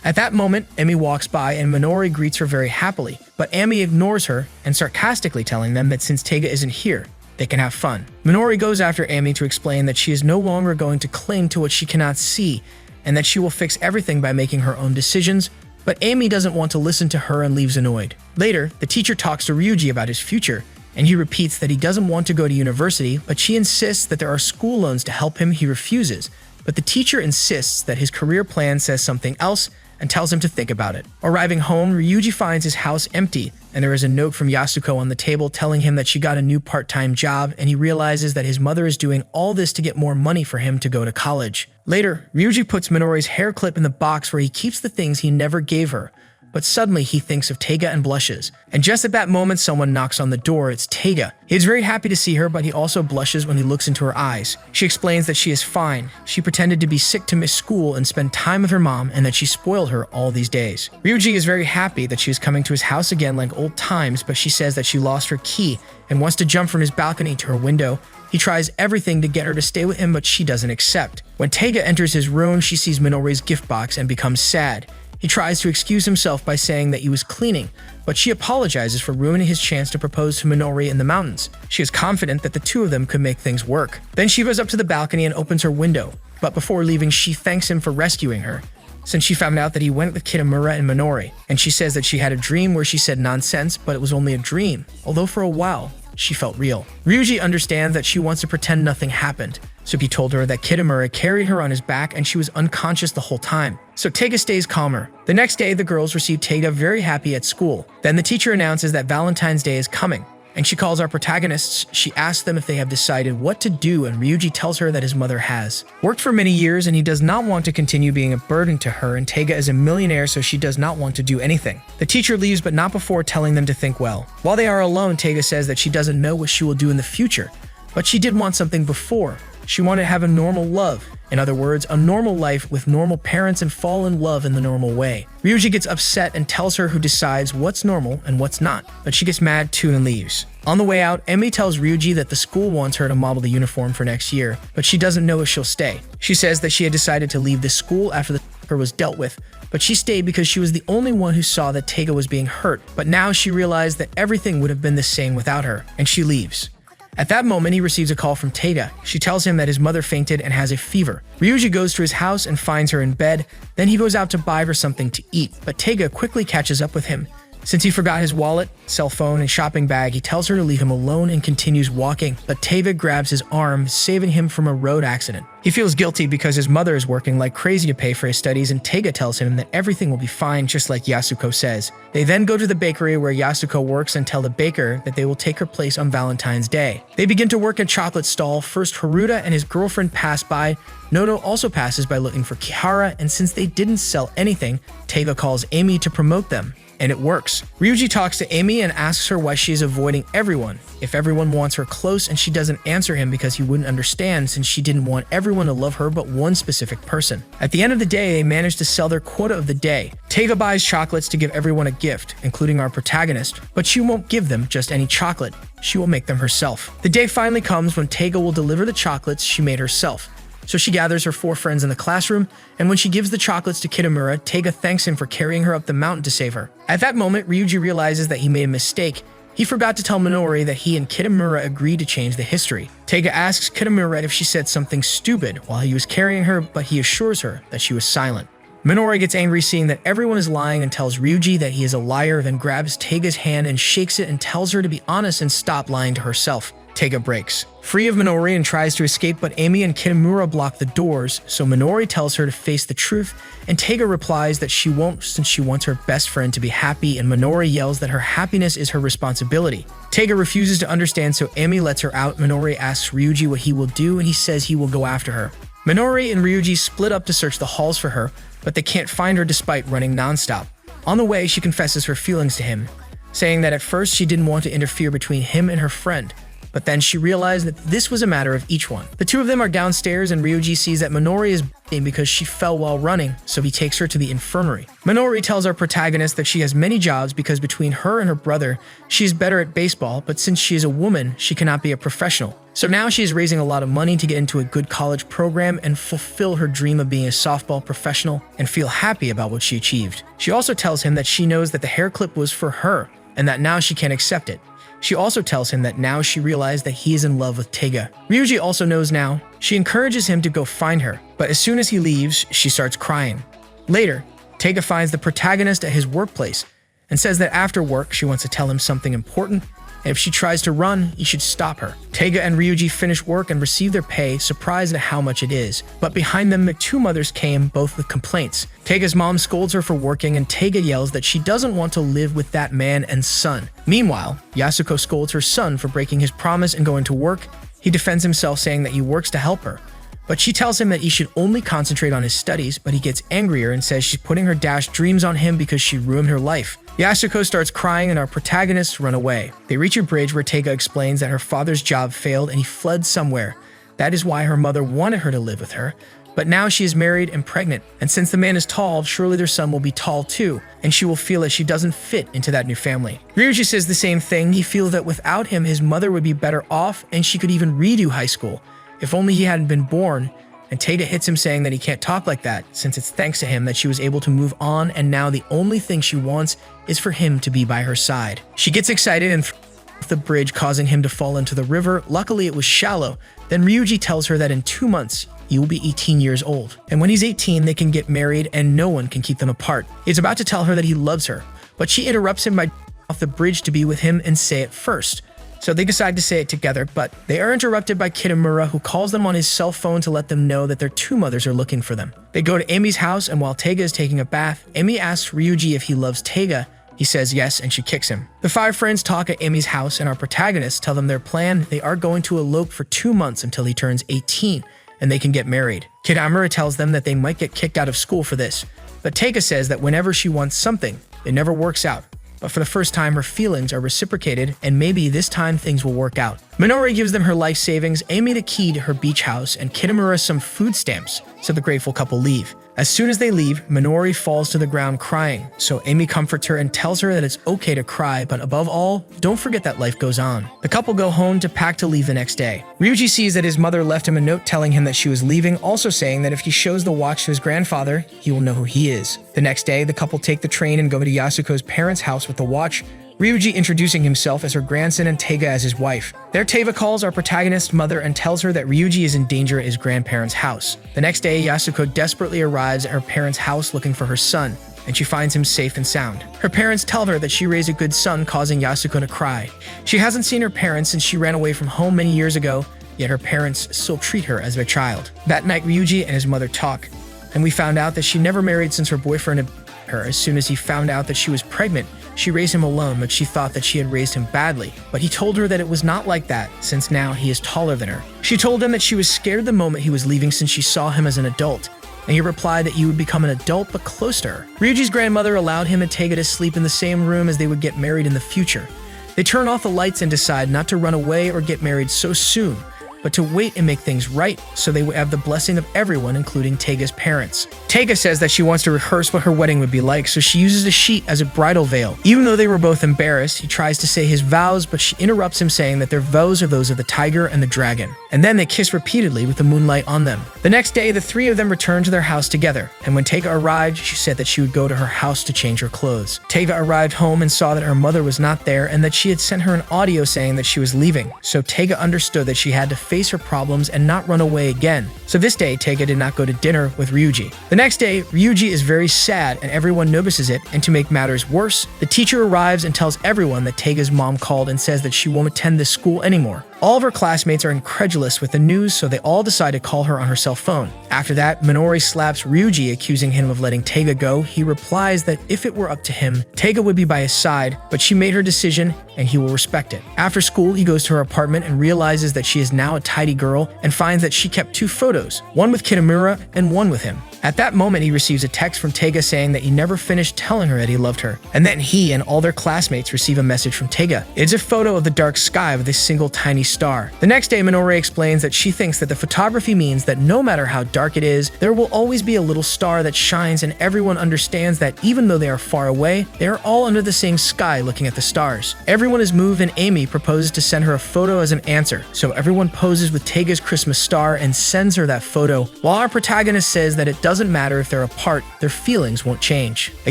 A: At that moment, Emi walks by and Minori greets her very happily, but Emi ignores her and sarcastically telling them that since Taiga isn't here, they can have fun. Minori goes after Emi to explain that she is no longer going to cling to what she cannot see and that she will fix everything by making her own decisions, but Emi doesn't want to listen to her and leaves annoyed. Later, the teacher talks to Ryuuji about his future, and he repeats that he doesn't want to go to university, but she insists that there are school loans to help him. He refuses. But the teacher insists that his career plan says something else and tells him to think about it. Arriving home, Ryuuji finds his house empty, and there is a note from Yasuko on the table telling him that she got a new part-time job, and he realizes that his mother is doing all this to get more money for him to go to college. Later, Ryuuji puts Minori's hair clip in the box where he keeps the things he never gave her, but suddenly he thinks of Taiga and blushes. And just at that moment, someone knocks on the door. It's Taiga. He is very happy to see her, but he also blushes when he looks into her eyes. She explains that she is fine. She pretended to be sick to miss school and spend time with her mom, and that she spoiled her all these days. Ryuuji is very happy that she is coming to his house again like old times, but she says that she lost her key and wants to jump from his balcony to her window. He tries everything to get her to stay with him, but she doesn't accept. When Taiga enters his room, she sees Minori's gift box and becomes sad. He tries to excuse himself by saying that he was cleaning, but she apologizes for ruining his chance to propose to Minori in the mountains. She is confident that the two of them could make things work. Then she goes up to the balcony and opens her window, but before leaving, she thanks him for rescuing her, since she found out that he went with Kitamura and Minori, and she says that she had a dream where she said nonsense, but it was only a dream, although for a while, she felt real. Ryuuji understands that she wants to pretend nothing happened, so he told her that Kitamura carried her on his back and she was unconscious the whole time. So Taiga stays calmer. The next day, the girls receive Taiga very happy at school. Then the teacher announces that Valentine's Day is coming, and she calls our protagonists. She asks them if they have decided what to do, and Ryuuji tells her that his mother has. Worked for many years and he does not want to continue being a burden to her, and Taiga is a millionaire, so she does not want to do anything. The teacher leaves, but not before telling them to think well. While they are alone, Taiga says that she doesn't know what she will do in the future, but she did want something before. She wanted to have a normal love. In other words, a normal life with normal parents and fall in love in the normal way. Ryuuji gets upset and tells her who decides what's normal and what's not, but she gets mad too and leaves. On the way out, Emi tells Ryuuji that the school wants her to model the uniform for next year, but she doesn't know if she'll stay. She says that she had decided to leave the school after the was dealt with, but she stayed because she was the only one who saw that Taiga was being hurt, but now she realized that everything would have been the same without her, and she leaves. At that moment, he receives a call from Taiga. She tells him that his mother fainted and has a fever. Ryuuji goes to his house and finds her in bed. Then he goes out to buy her something to eat, but Taiga quickly catches up with him. Since he forgot his wallet, cell phone, and shopping bag, he tells her to leave him alone and continues walking, but Taiga grabs his arm, saving him from a road accident. He feels guilty because his mother is working like crazy to pay for his studies, and Taiga tells him that everything will be fine, just like Yasuko says. They then go to the bakery where Yasuko works and tell the baker that they will take her place on Valentine's Day. They begin to work at a chocolate stall. First, Haruta and his girlfriend pass by. Noto also passes by looking for Kihara, and since they didn't sell anything, Taiga calls Amy to promote them. And it works. Ryuuji talks to Amy and asks her why she is avoiding everyone. If everyone wants her close, and she doesn't answer him because he wouldn't understand, since she didn't want everyone to love her but one specific person. At the end of the day, they manage to sell their quota of the day. Taiga buys chocolates to give everyone a gift, including our protagonist, but she won't give them just any chocolate. She will make them herself. The day finally comes when Taiga will deliver the chocolates she made herself. So she gathers her 4 friends in the classroom, and when she gives the chocolates to Kitamura, Taiga thanks him for carrying her up the mountain to save her. At that moment, Ryuuji realizes that he made a mistake. He forgot to tell Minori that he and Kitamura agreed to change the history. Taiga asks Kitamura if she said something stupid while he was carrying her, but he assures her that she was silent. Minori gets angry seeing that everyone is lying and tells Ryuuji that he is a liar, then grabs Taiga's hand and shakes it and tells her to be honest and stop lying to herself. Taiga breaks free of Minori and tries to escape, but Amy and Kitamura block the doors, so Minori tells her to face the truth, and Taiga replies that she won't since she wants her best friend to be happy, and Minori yells that her happiness is her responsibility. Taiga refuses to understand, so Amy lets her out. Minori asks Ryuuji what he will do, and he says he will go after her. Minori and Ryuuji split up to search the halls for her, but they can't find her despite running nonstop. On the way, she confesses her feelings to him, saying that at first she didn't want to interfere between him and her friend, but then she realized that this was a matter of each one. The two of them are downstairs, and Ryuuji sees that Minori is b***ing because she fell while running, so he takes her to the infirmary. Minori tells our protagonist that she has many jobs because between her and her brother, she is better at baseball, but since she is a woman, she cannot be a professional. So now she is raising a lot of money to get into a good college program and fulfill her dream of being a softball professional and feel happy about what she achieved. She also tells him that she knows that the hair clip was for her and that now she can't accept it. She also tells him that now she realized that he is in love with Taiga. Ryuuji also knows now. She encourages him to go find her, but as soon as he leaves, she starts crying. Later, Taiga finds the protagonist at his workplace and says that after work she wants to tell him something important, and if she tries to run, he should stop her. Taiga and Ryuuji finish work and receive their pay, surprised at how much it is. But behind them, the 2 mothers came, both with complaints. Taiga's mom scolds her for working, and Taiga yells that she doesn't want to live with that man and son. Meanwhile, Yasuko scolds her son for breaking his promise and going to work. He defends himself, saying that he works to help her. But she tells him that he should only concentrate on his studies, but he gets angrier and says she's putting her dashed dreams on him because she ruined her life. Yasuko starts crying and our protagonists run away. They reach a bridge where Taiga explains that her father's job failed and he fled somewhere. That is why her mother wanted her to live with her. But now she is married and pregnant, and since the man is tall, surely their son will be tall too, and she will feel that she doesn't fit into that new family. Ryuuji says the same thing. He feels that without him, his mother would be better off and she could even redo high school. If only he hadn't been born. And Taiga hits him, saying that he can't talk like that since it's thanks to him that she was able to move on, and now the only thing she wants is for him to be by her side. She gets excited and throws off the bridge, causing him to fall into the river. Luckily, it was shallow. Then Ryuuji tells her that in 2 months, he will be 18 years old. And when he's 18, they can get married and no one can keep them apart. He's about to tell her that he loves her, but she interrupts him by off the bridge to be with him and say it first. So they decide to say it together, but they are interrupted by Kitamura, who calls them on his cell phone to let them know that their 2 mothers are looking for them. They go to Amy's house, and while Taiga is taking a bath, Amy asks Ryuuji if he loves Taiga. He says yes, and she kicks him. The 5 friends talk at Amy's house, and our protagonists tell them their plan. They are going to elope for 2 months until he turns 18, and they can get married. Kitamura tells them that they might get kicked out of school for this, but Taiga says that whenever she wants something, it never works out. But for the first time, her feelings are reciprocated, and maybe this time things will work out. Minori gives them her life savings, Amy the key to her beach house, and Kitamura some food stamps, so the grateful couple leave. As soon as they leave, Minori falls to the ground crying, so Amy comforts her and tells her that it's okay to cry, but above all, don't forget that life goes on. The couple go home to pack to leave the next day. Ryuuji sees that his mother left him a note telling him that she was leaving, also saying that if he shows the watch to his grandfather, he will know who he is. The next day, the couple take the train and go to Yasuko's parents' house with the watch, Ryuuji introducing himself as her grandson and Taiga as his wife. There, Taiga calls our protagonist's mother and tells her that Ryuuji is in danger at his grandparents' house. The next day, Yasuko desperately arrives at her parents' house looking for her son, and she finds him safe and sound. Her parents tell her that she raised a good son, causing Yasuko to cry. She hasn't seen her parents since she ran away from home many years ago, yet her parents still treat her as their child. That night, Ryuuji and his mother talk, and we found out that she never married since her boyfriend had her. As soon as he found out that she was pregnant, she raised him alone, but she thought that she had raised him badly. But he told her that it was not like that, since now he is taller than her. She told him that she was scared the moment he was leaving since she saw him as an adult, and he replied that you would become an adult but close to her. Ryuji's grandmother allowed him and Taiga to sleep in the same room as they would get married in the future. They turn off the lights and decide not to run away or get married so soon, but to wait and make things right so they would have the blessing of everyone, including Taiga's parents. Taiga says that she wants to rehearse what her wedding would be like, so she uses a sheet as a bridal veil. Even though they were both embarrassed, he tries to say his vows, but she interrupts him, saying that their vows are those of the tiger and the dragon. And then they kiss repeatedly with the moonlight on them. The next day, the three of them return to their house together, and when Taiga arrived, she said that she would go to her house to change her clothes. Taiga arrived home and saw that her mother was not there and that she had sent her an audio saying that she was leaving. So Taiga understood that she had to face her problems and not run away again. So this day, Taiga did not go to dinner with Ryuuji. The next day, Ryuuji is very sad and everyone notices it, and to make matters worse, the teacher arrives and tells everyone that Taiga's mom called and says that she won't attend this school anymore. All of her classmates are incredulous with the news, so they all decide to call her on her cell phone. After that, Minori slaps Ryuuji, accusing him of letting Taiga go. He replies that if it were up to him, Taiga would be by his side, but she made her decision and he will respect it. After school, he goes to her apartment and realizes that she is now a tidy girl and finds that she kept 2 photos, one with Kitamura and one with him. At that moment, he receives a text from Taiga saying that he never finished telling her that he loved her. And then he and all their classmates receive a message from Taiga. It's a photo of the dark sky with a single tiny star. The next day, Minori explains that she thinks that the photography means that no matter how dark it is, there will always be a little star that shines, and everyone understands that even though they are far away, they are all under the same sky looking at the stars. Everyone is moved, and Amy proposes to send her a photo as an answer. So everyone poses with Taiga's Christmas star and sends her that photo, while our protagonist says that it doesn't matter if they're apart, their feelings won't change. A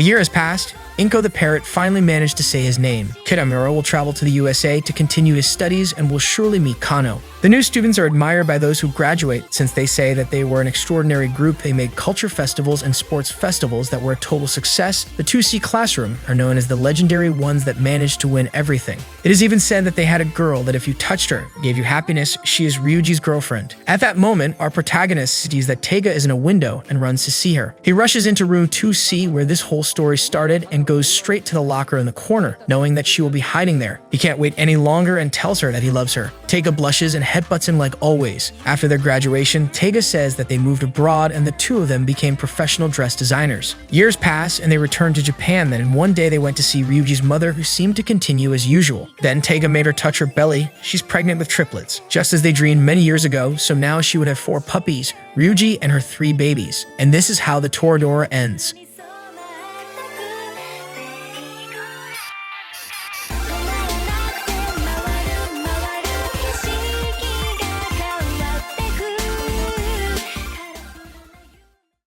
A: year has passed. Inko the parrot finally managed to say his name. Kitamura will travel to the USA to continue his studies and will surely meet Kano. The new students are admired by those who graduate, since they say that they were an extraordinary group. They made culture festivals and sports festivals that were a total success. The 2C classroom are known as the legendary ones that managed to win everything. It is even said that they had a girl that if you touched her, gave you happiness. She is Ryuji's girlfriend. At that moment, our protagonist sees that Taiga is in a window and runs to see her. He rushes into room 2C where this whole story started and goes straight to the locker in the corner, knowing that she will be hiding there. He can't wait any longer and tells her that he loves her. Taiga blushes and headbutts him like always. After their graduation, Taiga says that they moved abroad and the two of them became professional dress designers. Years pass and they return to Japan then, and one day they went to see Ryuji's mother, who seemed to continue as usual. Then Taiga made her touch her belly. She's pregnant with triplets, just as they dreamed many years ago, so now she would have 4 puppies, Ryuji and her 3 babies. And this is how the Toradora ends.